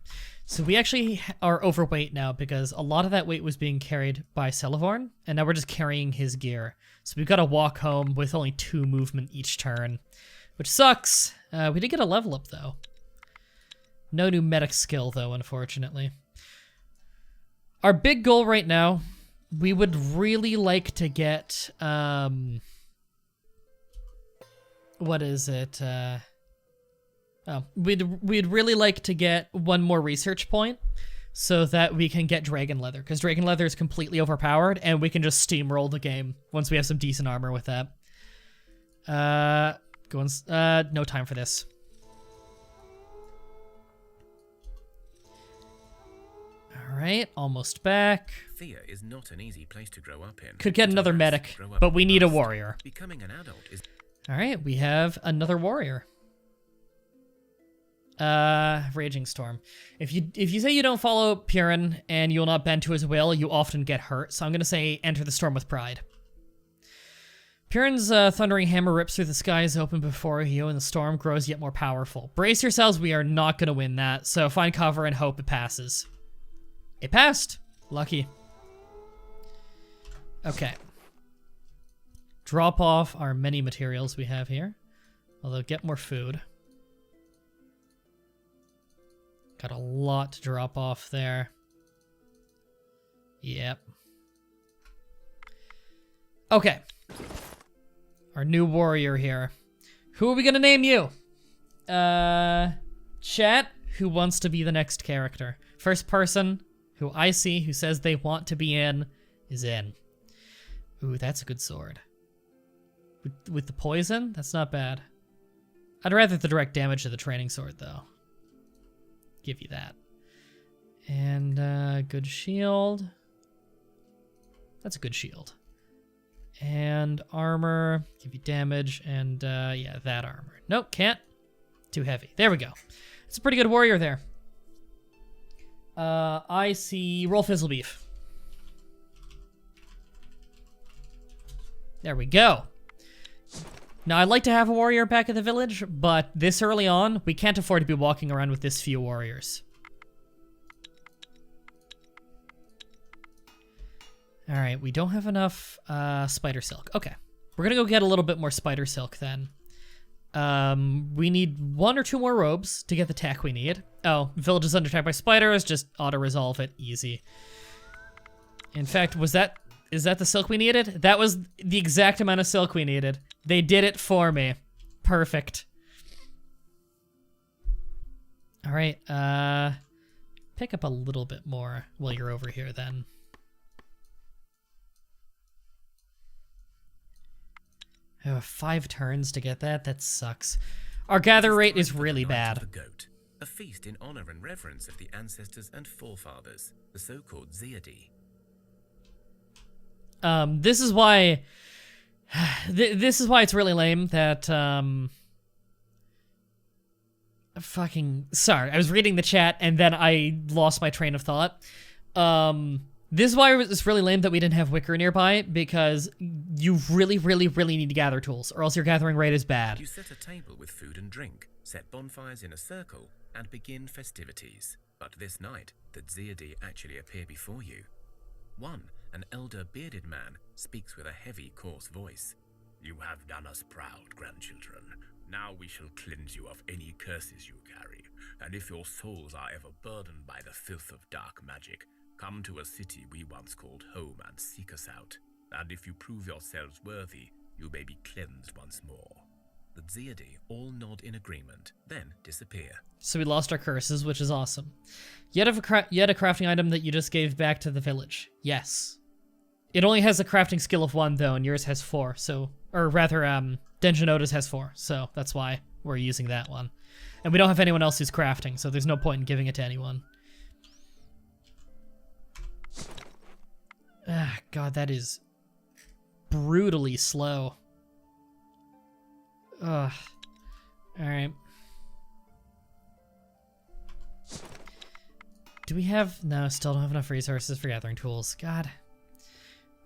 So we actually are overweight now because a lot of that weight was being carried by Celevorn, and now we're just carrying his gear. So we've got to walk home with only 2 movement each turn, which sucks. We did get a level up, though. No new medic skill, though, unfortunately. Our big goal right now, we would really like to get, what is it? We'd really like to get 1 more research point so that we can get Dragon Leather, because Dragon Leather is completely overpowered, and we can just steamroll the game once we have some decent armor with that. No time for this. Alright, almost back. Thea is not an easy place to grow up in. Could get another medic, but we need a warrior. Becoming an adult is... Alright, we have another warrior. Raging Storm. If you say you don't follow Purin and you'll not bend to his will, you often get hurt, so I'm gonna say enter the storm with pride. Purin's thundering hammer rips through the skies open before you, and the storm grows yet more powerful. Brace yourselves, we are not gonna win that, so find cover and hope it passes. It passed! Lucky. Okay. Drop off our many materials we have here. Although, get more food. Got a lot to drop off there. Yep. Okay. Our new warrior here. Who are we gonna name you? Chat, who wants to be the next character? First person who I see who says they want to be in is in. Ooh, that's a good sword. With the poison? That's not bad. I'd rather the direct damage of the training sword, though. Give you that. And good shield. That's a good shield. And armor, give you damage, and yeah, that armor. Nope, can't. Too heavy. There we go. It's a pretty good warrior there. I see roll fizzle beef. There we go. Now, I'd like to have a warrior back at the village, but this early on, we can't afford to be walking around with this few warriors. All right, we don't have enough spider silk. Okay, we're gonna go get a little bit more spider silk then. We need 1 or 2 more robes to get the tech we need. Oh, village is under attack by spiders. Just auto-resolve it, easy. In fact, is that the silk we needed? That was the exact amount of silk we needed. They did it for me. Perfect. All right, pick up a little bit more while you're over here then. Oh, 5 turns to get that? That sucks. Our gather rate is really bad. The goat, a feast in honor and reverence of the ancestors and forefathers, the so-called Zeadi. This is why... this is why it's really lame that, Sorry, I was reading the chat and then I lost my train of thought. This is why it's really lame that we didn't have Wicker nearby, because you really, really, really need to gather tools, or else your gathering rate is bad. You set a table with food and drink, set bonfires in a circle, and begin festivities. But this night, the Zeadi actually appear before you. One, an elder bearded man, speaks with a heavy, coarse voice. You have done us proud, grandchildren. Now we shall cleanse you of any curses you carry, and if your souls are ever burdened by the filth of dark magic, come to a city we once called home and seek us out, and if you prove yourselves worthy, you may be cleansed once more. The Zeadi all nod in agreement, then disappear. So we lost our curses, which is awesome. Yet a crafting item that you just gave back to the village. Yes. It only has a crafting skill of 1, though, and yours has 4, so... Or rather, Denjinoda's has 4, so that's why we're using that one. And we don't have anyone else who's crafting, so there's no point in giving it to anyone. Ah, God, that is brutally slow. Ugh. Alright. Do we have... No, still don't have enough resources for gathering tools. God.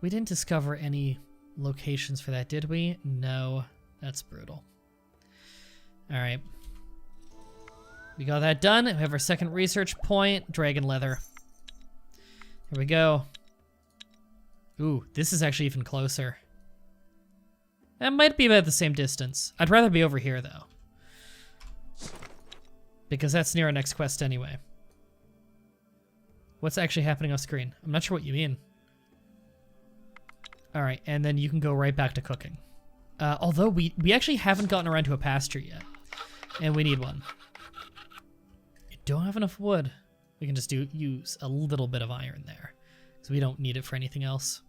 We didn't discover any locations for that, did we? No. That's brutal. Alright. We got that done. We have our second research point. Dragon leather. Here we go. Ooh, this is actually even closer. That might be about the same distance. I'd rather be over here, though. Because that's near our next quest anyway. What's actually happening off screen? I'm not sure what you mean. Alright, and then you can go right back to cooking. Although we actually haven't gotten around to a pasture yet. And we need one. We don't have enough wood. We can just use a little bit of iron there. So we don't need it for anything else.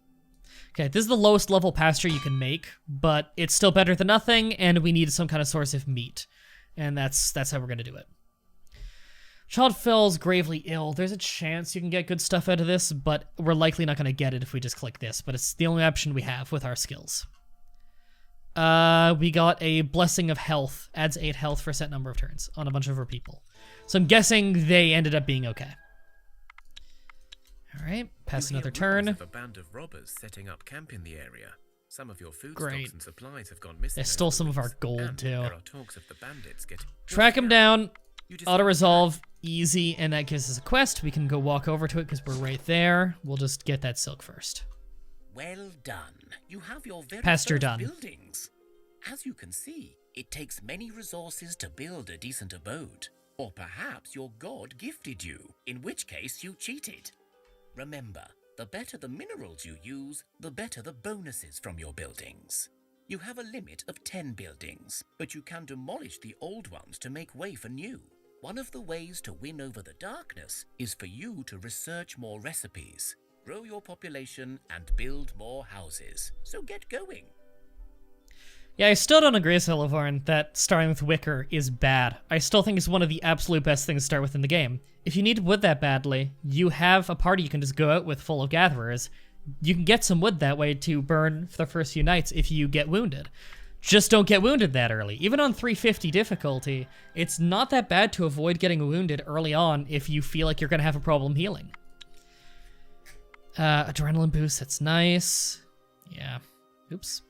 Okay, this is the lowest level pasture you can make, but it's still better than nothing, and we need some kind of source of meat. And that's how we're gonna do it. Child falls gravely ill. There's a chance you can get good stuff out of this, but we're likely not gonna get it if we just click this, but it's the only option we have with our skills. We got a Blessing of Health. Adds 8 health for a set number of turns on a bunch of our people. So I'm guessing they ended up being okay. All right, pass another turn. Of a band of robbers setting up camp in the area. Some of your food stocks and supplies have gone missing. They stole some of our gold too. There are talks of the bandits getting... Track them down. Auto resolve, easy, and that gives us a quest. We can go walk over to it because we're right there. We'll just get that silk first. Well done. You have your very Pasture first done. buildings. As you can see, it takes many resources to build a decent abode. Or perhaps your god gifted you, in which case you cheated. Remember, the better the minerals you use, the better the bonuses from your buildings. You have a limit of 10 buildings, but you can demolish the old ones to make way for new. One of the ways to win over the darkness is for you to research more recipes, grow your population, and build more houses. So get going. Yeah, I still don't agree, Silivorn, that starting with Wicker is bad. I still think it's one of the absolute best things to start with in the game. If you need wood that badly, you have a party you can just go out with full of gatherers. You can get some wood that way to burn for the first few nights if you get wounded. Just don't get wounded that early. Even on 350 difficulty, it's not that bad to avoid getting wounded early on if you feel like you're going to have a problem healing. Adrenaline boost, that's nice. Yeah. Oops.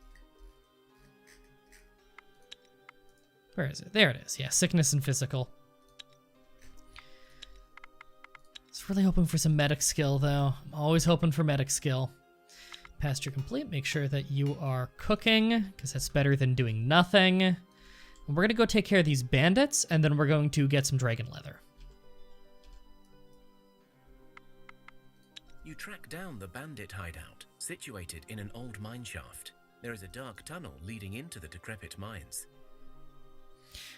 Where is it? There it is. Yeah, sickness and physical. I was really hoping for some medic skill, though. I'm always hoping for medic skill. Pasture complete. Make sure that you are cooking, because that's better than doing nothing. And we're going to go take care of these bandits, and then we're going to get some dragon leather. You track down the bandit hideout, situated in an old mine shaft. There is a dark tunnel leading into the decrepit mines.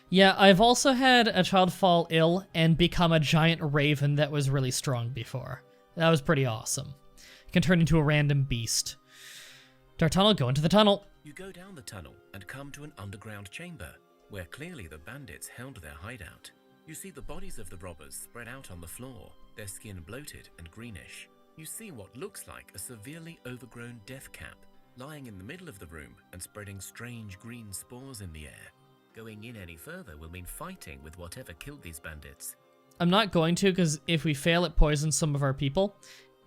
Yeah, I've also had a child fall ill and become a giant raven that was really strong before. That was pretty awesome. You can turn into a random beast. Dark tunnel, go into the tunnel. You go down the tunnel and come to an underground chamber, where clearly the bandits held their hideout. You see the bodies of the robbers spread out on the floor, their skin bloated and greenish. You see what looks like a severely overgrown death cap, lying in the middle of the room and spreading strange green spores in the air. Going in any further will mean fighting with whatever killed these bandits. I'm not going to, because if we fail, it poisons some of our people.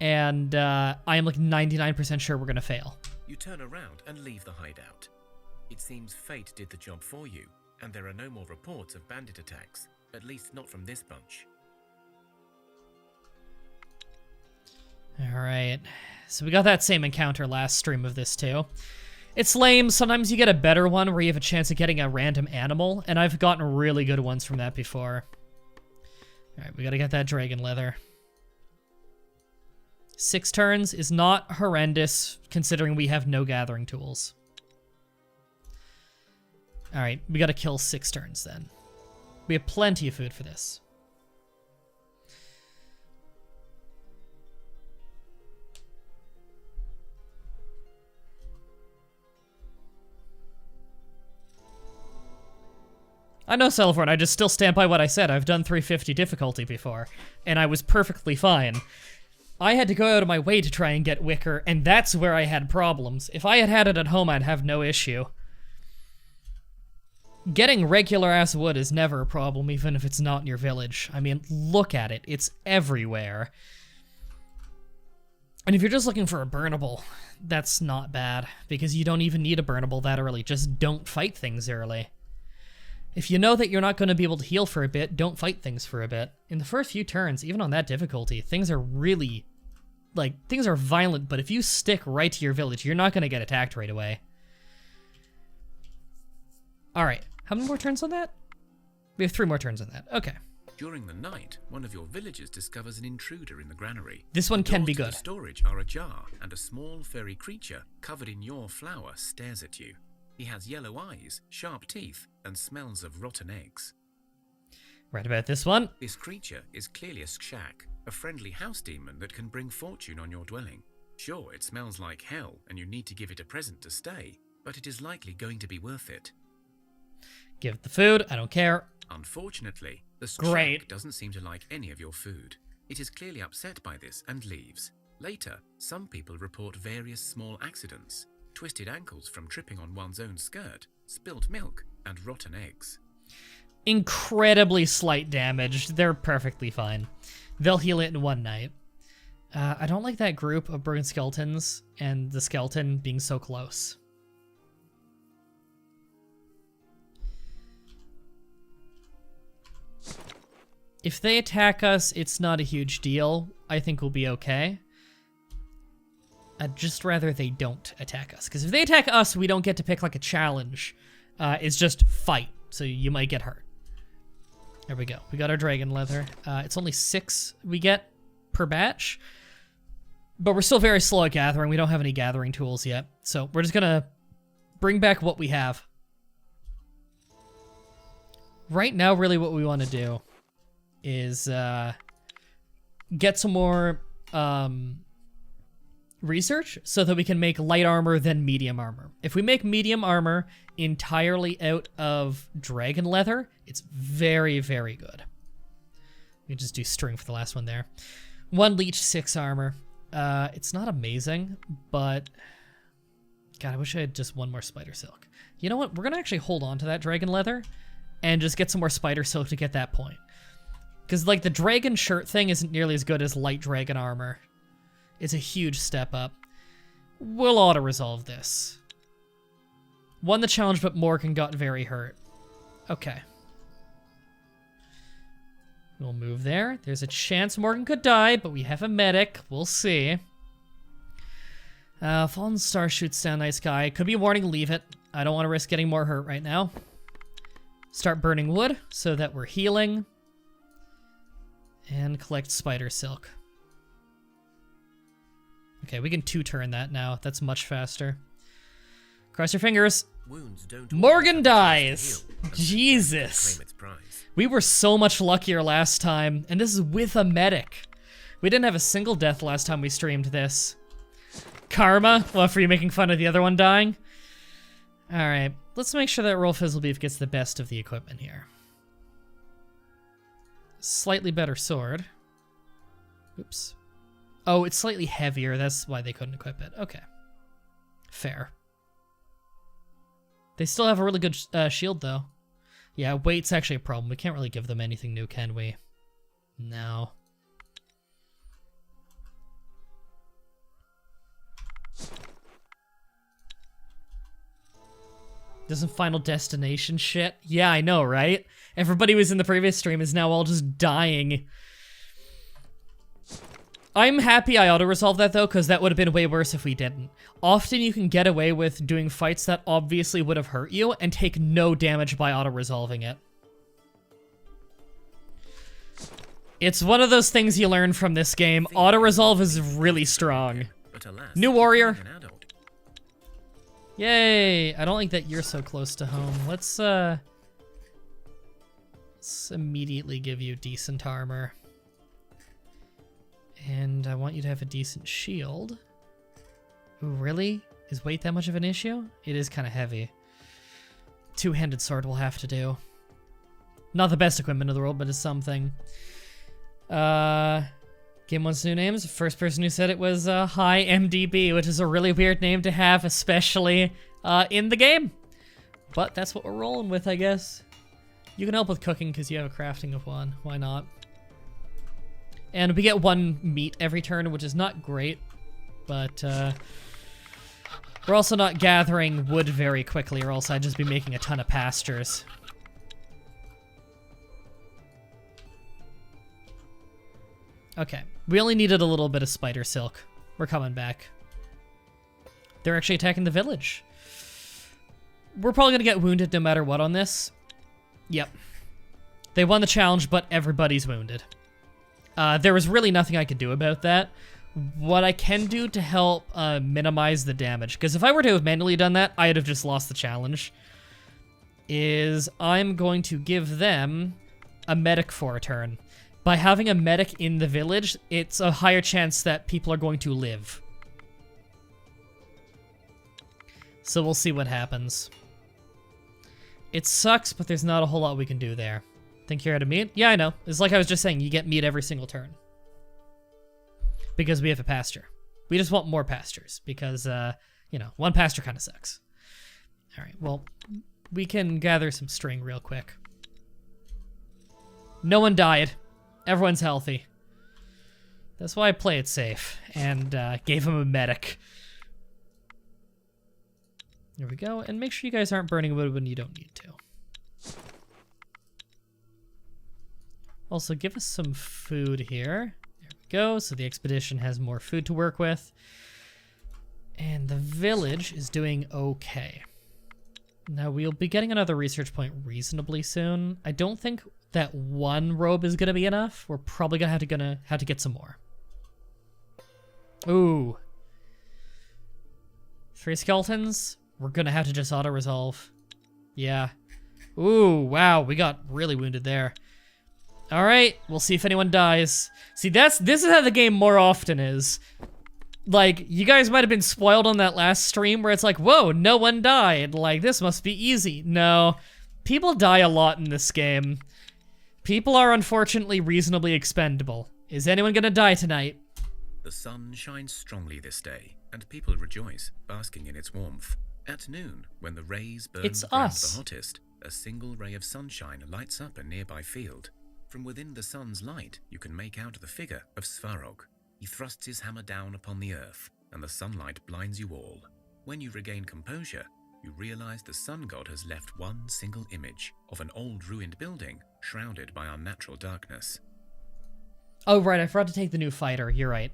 And I am like 99% sure we're going to fail. You turn around and leave the hideout. It seems fate did the job for you, and there are no more reports of bandit attacks, at least not from this bunch. Alright, so we got that same encounter last stream of this too. It's lame. Sometimes you get a better one where you have a chance of getting a random animal, and I've gotten really good ones from that before. Alright, we gotta get that dragon leather. 6 turns is not horrendous, considering we have no gathering tools. Alright, we gotta kill 6 turns then. We have plenty of food for this. I know, Celeborn, I just still stand by what I said. I've done 350 difficulty before, and I was perfectly fine. I had to go out of my way to try and get Wicker, and that's where I had problems. If I had had it at home, I'd have no issue. Getting regular-ass wood is never a problem, even if it's not in your village. I mean, look at it. It's everywhere. And if you're just looking for a burnable, that's not bad, because you don't even need a burnable that early. Just don't fight things early. If you know that you're not going to be able to heal for a bit, don't fight things for a bit. In the first few turns, even on that difficulty, things are really, things are violent, but if you stick right to your village, you're not going to get attacked right away. Alright, how many more turns on that? We have 3 more turns on that. Okay. During the night, one of your villagers discovers an intruder in the granary. This one can be good. The storage are ajar, and a small furry creature covered in your flour stares at you. He has yellow eyes, sharp teeth, and smells of rotten eggs. Right about this one. This creature is clearly a skshak, a friendly house demon that can bring fortune on your dwelling. Sure, it smells like hell, and you need to give it a present to stay, but it is likely going to be worth it. Give it the food, I don't care. Unfortunately, the skshak doesn't seem to like any of your food. It is clearly upset by this and leaves. Later, some people report various small accidents. Twisted ankles from tripping on one's own skirt, spilt milk, and rotten eggs. Incredibly slight damage. They're perfectly fine. They'll heal it in one night. I don't like that group of broken skeletons and the skeleton being so close. If they attack us, it's not a huge deal. I think we'll be okay. I'd just rather they don't attack us. Because if they attack us, we don't get to pick like a challenge. It's just fight, so you might get hurt. There we go. We got our dragon leather. It's only 6 we get per batch. But we're still very slow at gathering. We don't have any gathering tools yet. So we're just gonna bring back what we have. Right now, really what we want to do is get some more research so that we can make light armor, then medium armor. If we make medium armor entirely out of dragon leather, it's very, very good. We just do string for the last one there. 1 leech, 6 armor. It's not amazing, but God, I wish I had just 1 more spider silk. You know what? We're gonna actually hold on to that dragon leather and just get some more spider silk to get that point. Because, like, the dragon shirt thing isn't nearly as good as light dragon armor. It's a huge step up. We'll auto-resolve this. Won the challenge, but Morgan got very hurt. Okay. We'll move there. There's a chance Morgan could die, but we have a medic. We'll see. Fallen star shoots down night sky. Could be a warning, leave it. I don't want to risk getting more hurt right now. Start burning wood so that we're healing. And collect spider silk. Okay, we can 2-turn that now. That's much faster. Cross your fingers. Morgan dies! Jesus. We were so much luckier last time, and this is with a medic. We didn't have a single death last time we streamed this. Karma? Well, for you making fun of the other one dying? Alright, let's make sure that Royal Fizzlebeef gets the best of the equipment here. Slightly better sword. Oops. Oh, it's slightly heavier. That's why they couldn't equip it. Okay. Fair. They still have a really good shield, though. Yeah, weight's actually a problem. We can't really give them anything new, can we? No. Doesn't Final Destination shit? Yeah, I know, right? Everybody who was in the previous stream is now all just dying. I'm happy I auto-resolved that, though, because that would have been way worse if we didn't. Often you can get away with doing fights that obviously would have hurt you and take no damage by auto-resolving it. It's one of those things you learn from this game. Auto-resolve is really strong. New warrior. Yay! I don't like that you're so close to home. Let's immediately give you decent armor. And I want you to have a decent shield. Ooh, really? Is weight that much of an issue? It is kind of heavy. 2-handed sword will have to do. Not the best equipment in the world, but it's something. Game wants new names. The first person who said it was High MDB, which is a really weird name to have, especially in the game. But that's what we're rolling with, I guess. You can help with cooking because you have a crafting of 1. Why not? And we get 1 meat every turn, which is not great. But we're also not gathering wood very quickly, or else I'd just be making a ton of pastures. Okay, we only needed a little bit of spider silk. We're coming back. They're actually attacking the village. We're probably gonna get wounded no matter what on this. Yep. They won the challenge, but everybody's wounded. There was really nothing I could do about that. What I can do to help minimize the damage, because if I were to have manually done that, I'd have just lost the challenge, is I'm going to give them a medic for a turn. By having a medic in the village, it's a higher chance that people are going to live. So we'll see what happens. It sucks, but there's not a whole lot we can do there. Think you're out of meat? Yeah, I know. It's like I was just saying, you get meat every single turn. Because we have a pasture. We just want more pastures, because, you know, 1 pasture kind of sucks. Alright, well, we can gather some string real quick. No one died. Everyone's healthy. That's why I play it safe, and gave him a medic. There we go, and make sure you guys aren't burning wood when you don't need to. Also, give us some food here. There we go, so the expedition has more food to work with. And the village is doing okay. Now, we'll be getting another research point reasonably soon. I don't think that 1 robe is gonna be enough. We're probably gonna have to get some more. Ooh. 3 skeletons? We're gonna have to just auto-resolve. Yeah. Ooh, wow, we got really wounded there. Alright, we'll see if anyone dies. See, this is how the game more often is. Like, you guys might have been spoiled on that last stream where it's like, whoa, no one died. Like, this must be easy. No, people die a lot in this game. People are unfortunately reasonably expendable. Is anyone gonna die tonight? The sun shines strongly this day, and people rejoice, basking in its warmth. At noon, when the rays burn It's ground us. the hottest, a single ray of sunshine lights up a nearby field. From within the sun's light, you can make out the figure of Svarog. He thrusts his hammer down upon the earth, and the sunlight blinds you all. When you regain composure, you realize the sun god has left one single image of an old ruined building shrouded by unnatural darkness. Oh, right, I forgot to take the new fighter. You're right.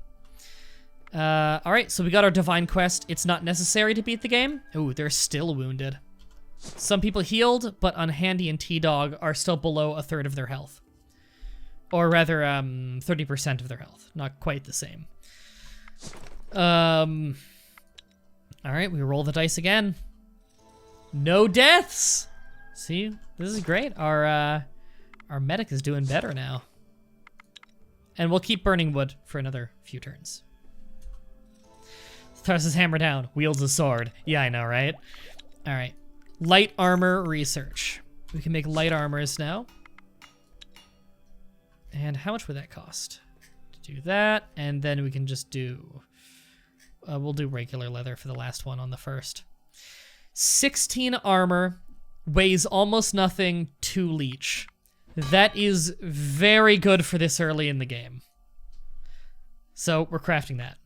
Alright, so we got our divine quest. It's not necessary to beat the game. Ooh, they're still wounded. Some people healed, but Unhandy and T-Dog are still below a third of their health. Or rather, 30% of their health. Not quite the same. Alright, we roll the dice again. No deaths! See, this is great. Our medic is doing better now. And we'll keep burning wood for another few turns. Thrusts his hammer down, wields a sword. Yeah, I know, right? Alright. Light armor research. We can make light armors now. And how much would that cost? To do that, and then we can just do... we'll do regular leather for the last one on the first. 16 armor, weighs almost nothing, 2 leech. That is very good for this early in the game. So we're crafting that.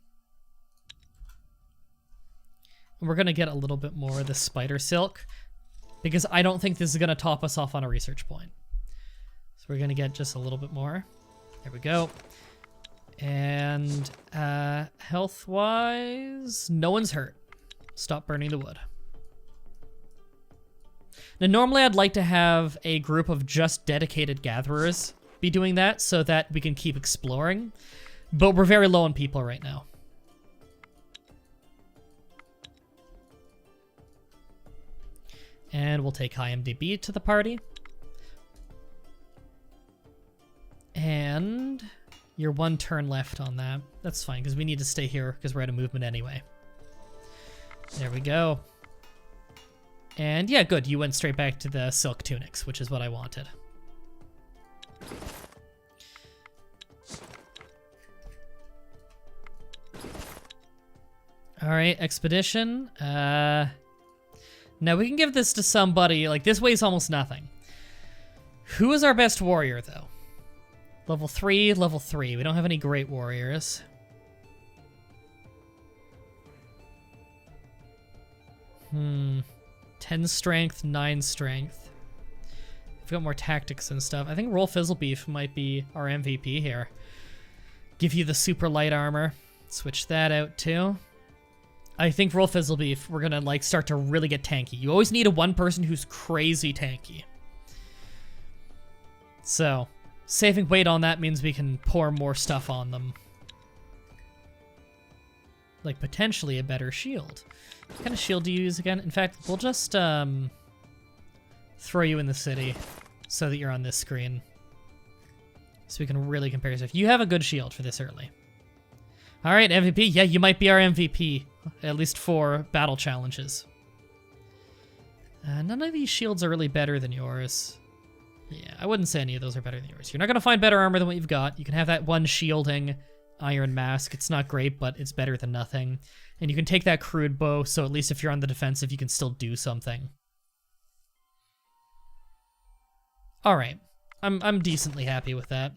We're gonna get a little bit more of the spider silk, because I don't think this is gonna top us off on a research point. So we're gonna get just a little bit more. There we go. And health-wise, no one's hurt. Stop burning the wood. Now, normally I'd like to have a group of just dedicated gatherers be doing that so that we can keep exploring, but we're very low on people right now. And we'll take IMDb to the party. And you're 1 turn left on that. That's fine, because we need to stay here because we're out of movement anyway. There we go. And yeah, good. You went straight back to the silk tunics, which is what I wanted. All right, expedition. Now we can give this to somebody. Like, this weighs almost nothing. Who is our best warrior, though? Level 3, level 3. We don't have any great warriors. 10 strength, 9 strength. We've got more tactics and stuff. I think Roll Fizzlebeef might be our MVP here. Give you the super light armor. Switch that out too. I think Roll Fizzlebeef, we're gonna like start to really get tanky. You always need a one person who's crazy tanky. So, saving weight on that means we can pour more stuff on them. Like potentially a better shield. What kind of shield do you use again? In fact, we'll just throw you in the city so that you're on this screen. So we can really compare yourself. You have a good shield for this early. All right, MVP. Yeah, you might be our MVP, at least for battle challenges. None of these shields are really better than yours. Yeah, I wouldn't say any of those are better than yours. You're not going to find better armor than what you've got. You can have that one shielding iron mask. It's not great, but it's better than nothing. And you can take that crude bow, so at least if you're on the defensive, you can still do something. All right. I'm decently happy with that.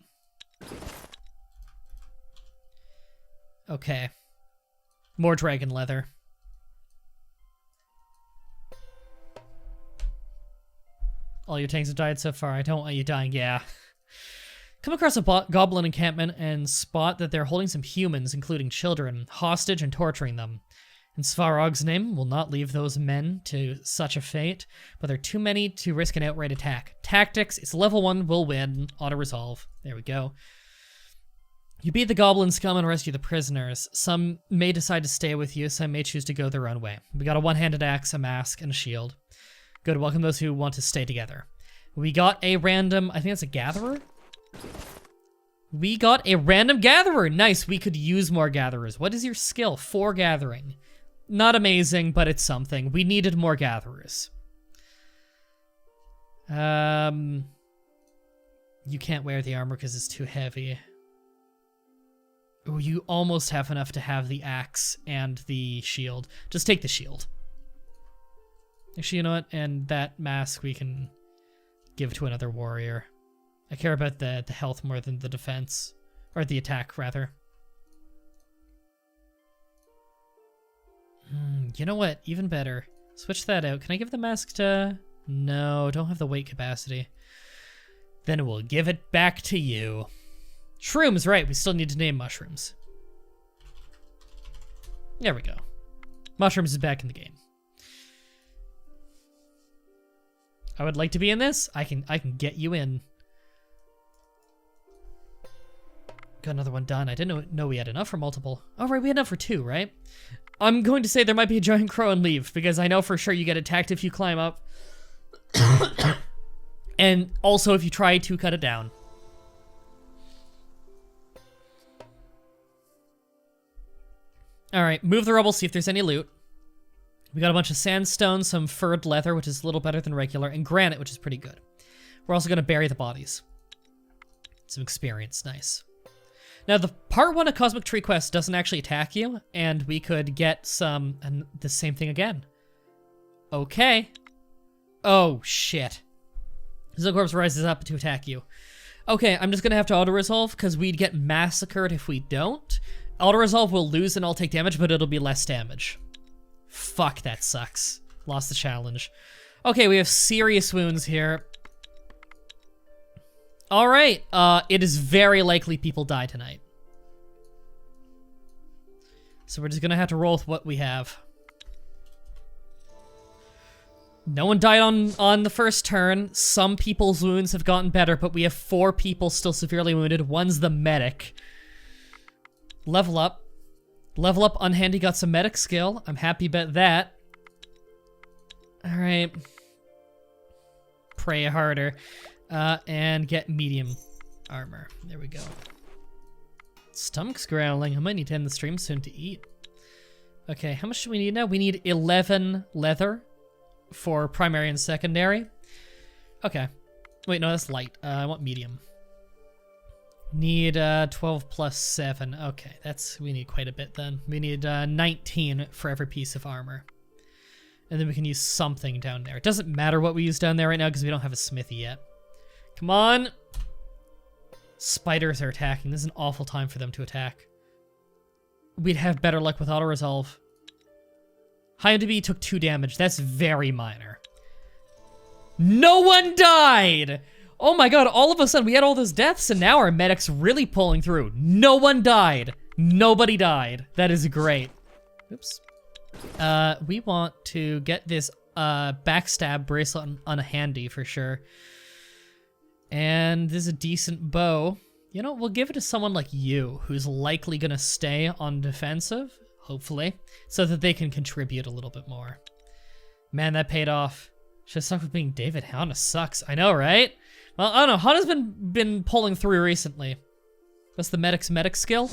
Okay. More dragon leather. All your tanks have died so far. I don't want you dying. Yeah. Come across a goblin encampment and spot that they're holding some humans, including children, hostage and torturing them. In Svarog's name, will not leave those men to such a fate, but they're too many to risk an outright attack. Tactics, it's level 1, we'll win. Auto-resolve. There we go. You beat the goblin scum and rescue the prisoners. Some may decide to stay with you, some may choose to go their own way. We got a one-handed axe, a mask, and a shield. Good, welcome those who want to stay together. We got a random, I think that's a gatherer? We got a random gatherer. Nice, we could use more gatherers. What is your skill? 4 gathering. Not amazing, but it's something. We needed more gatherers. You can't wear the armor because it's too heavy. Oh, you almost have enough to have the axe and the shield. Just take the shield. Actually, you know what? And that mask we can give to another warrior. I care about the health more than the defense. Or the attack, rather. You know what? Even better. Switch that out. Can I give the mask to... No, don't have the weight capacity. Then we'll give it back to you. Shrooms, right. We still need to name mushrooms. There we go. Mushrooms is back in the game. I would like to be in this. I can get you in. Got another one done. I didn't know we had enough for multiple. Oh, right, we had enough for 2, right? I'm going to say there might be a giant crow and leave, because I know for sure you get attacked if you climb up. And also if you try to cut it down. Alright, move the rubble, see if there's any loot. We got a bunch of sandstone, some furred leather, which is a little better than regular, and granite, which is pretty good. We're also going to bury the bodies. Some experience, nice. Now, the part 1 of Cosmic Tree Quest doesn't actually attack you, and we could get some... and the same thing again. Okay. Oh, shit. Zilcorpse rises up to attack you. Okay, I'm just gonna have to auto-resolve, because we'd get massacred if we don't. Auto-resolve will lose and I'll take damage, but it'll be less damage. Fuck, that sucks. Lost the challenge. Okay, we have serious wounds here. Alright, it is very likely people die tonight. So we're just gonna have to roll with what we have. No one died on the first turn. Some people's wounds have gotten better, but we have 4 people still severely wounded. One's the medic. Level up. Level up, Unhandy got some medic skill. I'm happy about that. Alright. Pray harder. And get medium armor. There we go. Stomach's growling. I might need to end the stream soon to eat. Okay, how much do we need now? We need 11 leather for primary and secondary. Okay. Wait, no, that's light. I want medium. Need 12 plus 7. Okay, we need quite a bit then. We need 19 for every piece of armor. And then we can use something down there. It doesn't matter what we use down there right now because we don't have a smithy yet. Come on! Spiders are attacking. This is an awful time for them to attack. We'd have better luck with auto-resolve. High MDB took 2 damage. That's very minor. No one died! Oh my god, all of a sudden we had all those deaths and now our medic's really pulling through. No one died. Nobody died. That is great. Oops. We want to get this backstab bracelet on a handy for sure. And this is a decent bow. You know, we'll give it to someone like you, who's likely gonna stay on defensive, hopefully, so that they can contribute a little bit more. Man, that paid off. Should've stuck with being David. Hana sucks. I know, right? Well, I don't know. Hana's been pulling through recently. What's the medic skill?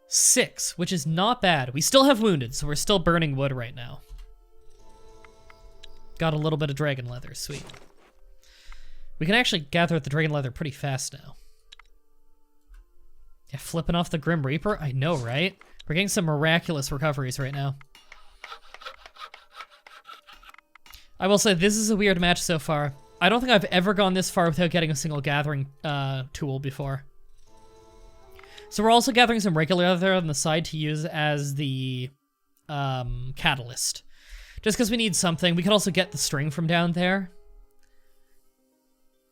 6, which is not bad. We still have wounded, so we're still burning wood right now. Got a little bit of dragon leather. Sweet. We can actually gather the dragon leather pretty fast now. Yeah, flipping off the Grim Reaper? I know, right? We're getting some miraculous recoveries right now. I will say, this is a weird match so far. I don't think I've ever gone this far without getting a single gathering tool before. So we're also gathering some regular leather on the side to use as the catalyst. Just because we need something. We could also get the string from down there.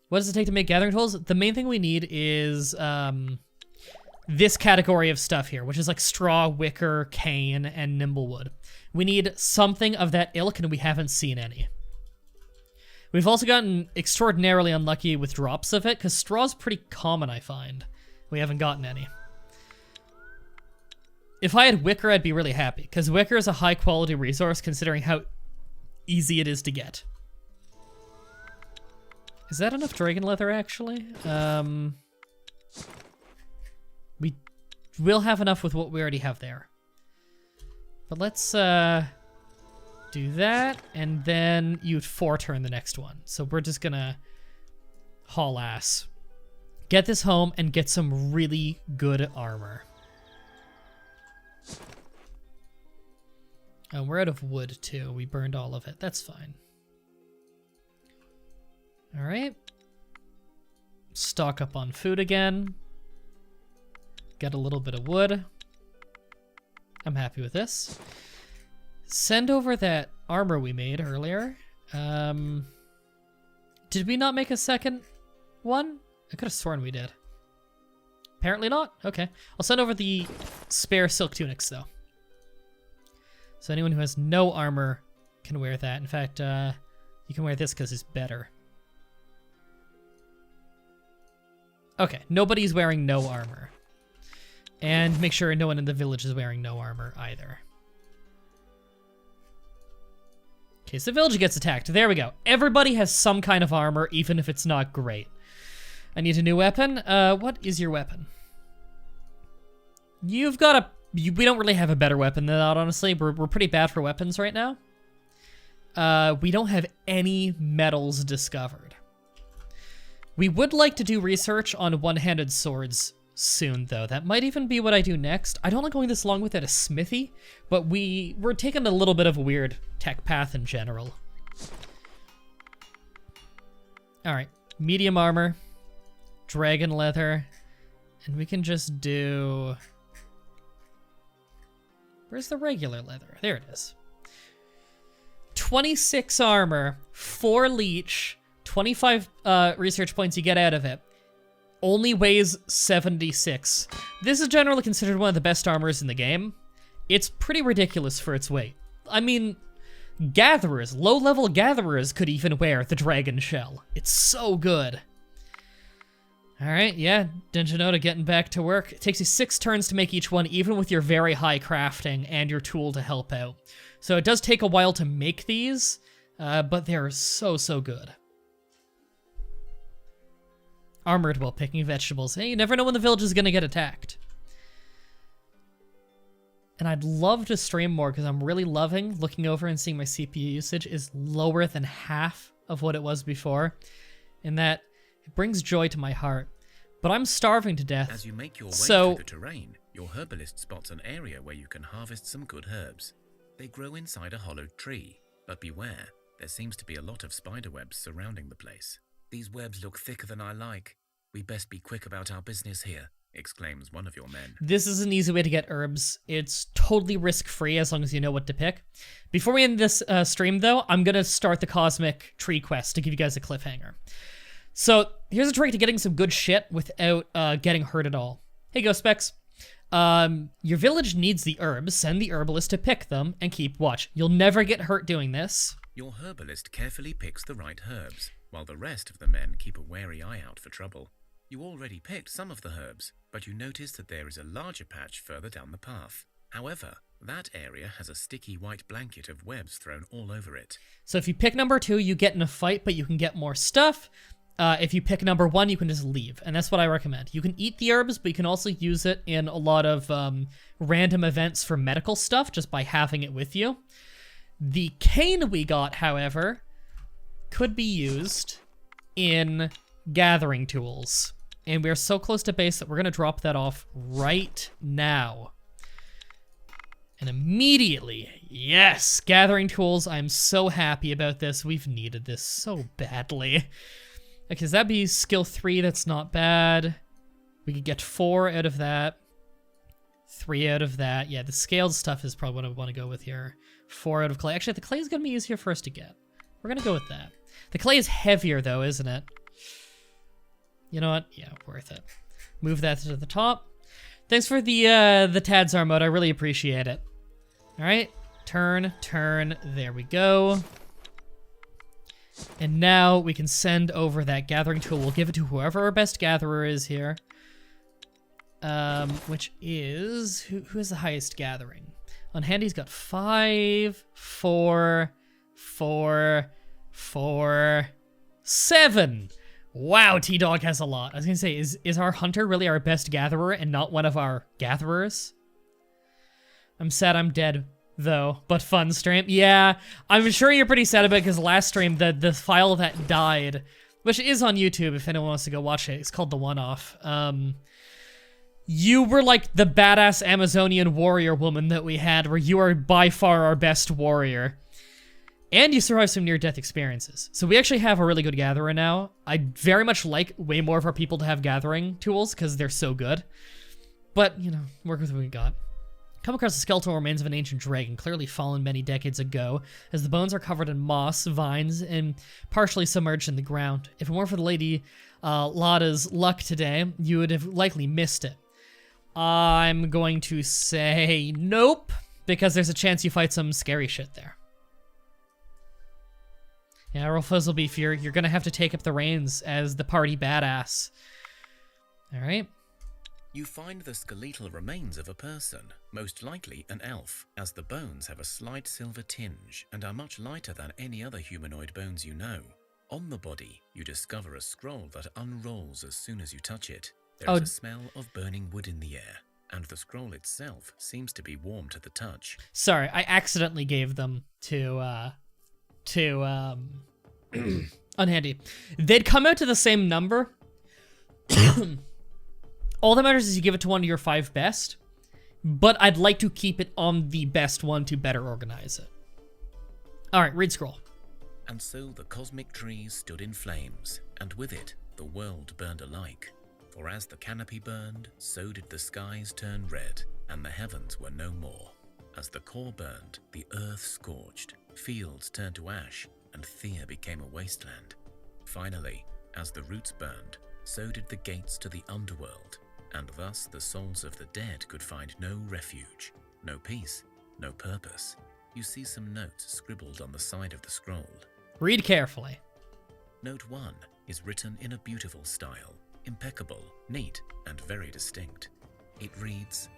What does it take to make gathering tools? The main thing we need is this category of stuff here, which is like straw, wicker, cane, and nimblewood. We need something of that ilk, and we haven't seen any. We've also gotten extraordinarily unlucky with drops of it, because straw's pretty common, I find. We haven't gotten any. If I had wicker, I'd be really happy, because wicker is a high-quality resource, considering how easy it is to get. Is that enough dragon leather, actually? We will have enough with what we already have there. But let's do that, and then you'd 4-turn the next one. So we're just gonna haul ass. Get this home and get some really good armor. Oh, we're out of wood too. We burned all of it. That's fine. All right. Stock up on food again. Get a little bit of wood. I'm happy with this. Send over that armor we made earlier. Did we not make a second one? I could have sworn we did. Apparently not. Okay. I'll send over the spare silk tunics, though. So anyone who has no armor can wear that. In fact, you can wear this because it's better. Okay. Nobody's wearing no armor. And make sure no one in the village is wearing no armor either. Okay, so the village gets attacked. There we go. Everybody has some kind of armor, even if it's not great. I need a new weapon. What is your weapon? You've got a... We don't really have a better weapon than that, honestly. We're pretty bad for weapons right now. We don't have any metals discovered. We would like to do research on one-handed swords soon, though. That might even be what I do next. I don't like going this long without a smithy, but we're taking a little bit of a weird tech path in general. All right, medium armor, dragon leather, and we can just do... Where's the regular leather? There it is. 26 armor, 4 leech, 25 research points you get out of it. Only weighs 76. This is generally considered one of the best armors in the game. It's pretty ridiculous for its weight. I mean, gatherers, low-level gatherers could even wear the dragon shell. It's so good. All right, yeah, Denjanota getting back to work. It takes you 6 turns to make each one, even with your very high crafting and your tool to help out. So it does take a while to make these, but they're so good. Armored while picking vegetables. Hey, you never know when the village is gonna get attacked. And I'd love to stream more because I'm really loving looking over and seeing my CPU usage is lower than half of what it was before. And that it brings joy to my heart. But I'm starving to death. As you make your way through the terrain, your herbalist spots an area where you can harvest some good herbs. They grow inside a hollowed tree, but beware, there seems to be a lot of spider webs surrounding the place. These webs look thicker than I like. We best be quick about our business here, exclaims one of your men. This is an easy way to get herbs. It's totally risk-free as long as you know what to pick. Before we end this stream, though, I'm going to start the Cosmic Tree Quest to give you guys a cliffhanger. So here's a trick to getting some good shit without getting hurt at all. Hey, Ghost Specs. Your village needs the herbs. Send the herbalist to pick them and keep watch. You'll never get hurt doing this. Your herbalist carefully picks the right herbs, while the rest of the men keep a wary eye out for trouble. You already picked some of the herbs, but you notice that there is a larger patch further down the path. However, that area has a sticky white blanket of webs thrown all over it. So if you pick number 2, you get in a fight, but you can get more stuff. If you pick number 1, you can just leave, and that's what I recommend. You can eat the herbs, but you can also use it in a lot of random events for medical stuff just by having it with you. The cane we got, however, could be used in gathering tools. And we're so close to base that we're going to drop that off right now. And immediately, yes, gathering tools. I'm so happy about this. We've needed this so badly. Okay, so that'd be skill 3. That's not bad. We could get 4 out of that. 3 out of that. Yeah, the scaled stuff is probably what I want to go with here. 4 out of clay. Actually, the clay is going to be easier for us to get. We're going to go with that. The clay is heavier, though, isn't it? You know what? Yeah, worth it. Move that to the top. Thanks for the Tadzar mode. I really appreciate it. All right. Turn. There we go. And now we can send over that gathering tool. We'll give it to whoever our best gatherer is here. Which is... Who is the highest gathering? On Handy's got 5, 4, 4, 4, 7. Wow, T-Dog has a lot. I was gonna say, is our hunter really our best gatherer and not one of our gatherers? I'm sad I'm dead, though, but fun stream. Yeah, I'm sure you're pretty sad about it because last stream, the file that died, which is on YouTube if anyone wants to go watch it. It's called The One-Off. You were like the badass Amazonian warrior woman that we had, where you are by far our best warrior. And you survived some near-death experiences. So we actually have a really good gatherer now. I very much like way more of our people to have gathering tools because they're so good. But, you know, work with what we got. Come across the skeletal remains of an ancient dragon, clearly fallen many decades ago, as the bones are covered in moss, vines, and partially submerged in the ground. If it weren't for the Lady Lada's luck today, you would have likely missed it. I'm going to say nope, because there's a chance you fight some scary shit there. Yeah, Rolfizzlebeef, you're gonna have to take up the reins as the party badass. Alright. You find the skeletal remains of a person, most likely an elf, as the bones have a slight silver tinge and are much lighter than any other humanoid bones you know. On the body, you discover a scroll that unrolls as soon as you touch it. There is a smell of burning wood in the air, and the scroll itself seems to be warm to the touch. Sorry, I accidentally gave them to Unhandy. They'd come out to the same number. All that matters is you give it to one of your 5 best, but I'd like to keep it on the best one to better organize it. All right, read scroll. And so the cosmic trees stood in flames, and with it, the world burned alike. For as the canopy burned, so did the skies turn red, and the heavens were no more. As the core burned, the earth scorched, fields turned to ash, and Thea became a wasteland. Finally, as the roots burned, so did the gates to the underworld, and thus the souls of the dead could find no refuge, no peace, no purpose. You see some notes scribbled on the side of the scroll. Read carefully. Note 1 is written in a beautiful style, impeccable, neat, and very distinct. It reads,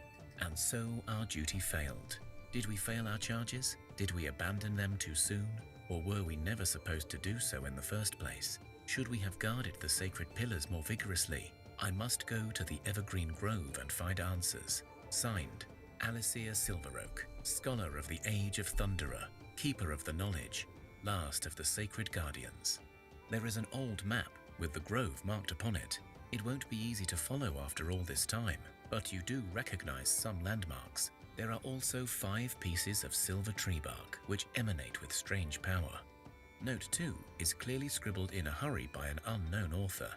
"And so our duty failed. Did we fail our charges? Did we abandon them too soon? Or were we never supposed to do so in the first place? Should we have guarded the sacred pillars more vigorously? I must go to the Evergreen Grove and find answers." Signed, Alicia Silveroak, Scholar of the Age of Thunderer, Keeper of the Knowledge, last of the Sacred Guardians. There is an old map with the grove marked upon it. It won't be easy to follow after all this time, but you do recognize some landmarks. There are also 5 pieces of silver tree bark, which emanate with strange power. Note 2 is clearly scribbled in a hurry by an unknown author.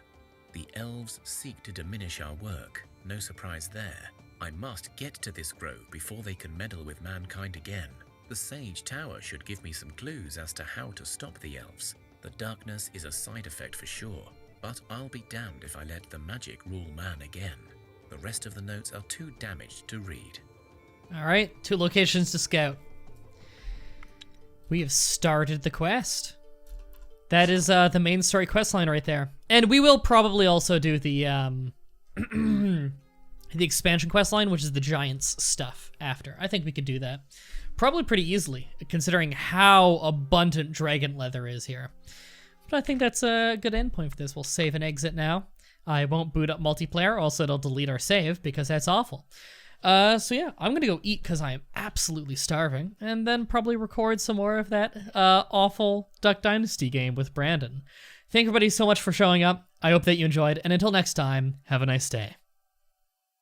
The elves seek to diminish our work. No surprise there. I must get to this grove before they can meddle with mankind again. The Sage Tower should give me some clues as to how to stop the elves. The darkness is a side effect for sure, but I'll be damned if I let the magic rule man again. The rest of the notes are too damaged to read. All right, 2 locations to scout. We have started the quest. That is the main story quest line right there. And we will probably also do the the expansion quest line, which is the giants stuff after. I think we could do that. Probably pretty easily, considering how abundant dragon leather is here. But I think that's a good endpoint for this. We'll save and exit now. I won't boot up multiplayer, also it'll delete our save because that's awful. So yeah, I'm gonna go eat because I am absolutely starving, and then probably record some more of that awful Duck Dynasty game with Brandon. Thank everybody so much for showing up. I hope that you enjoyed, and until next time, have a nice day.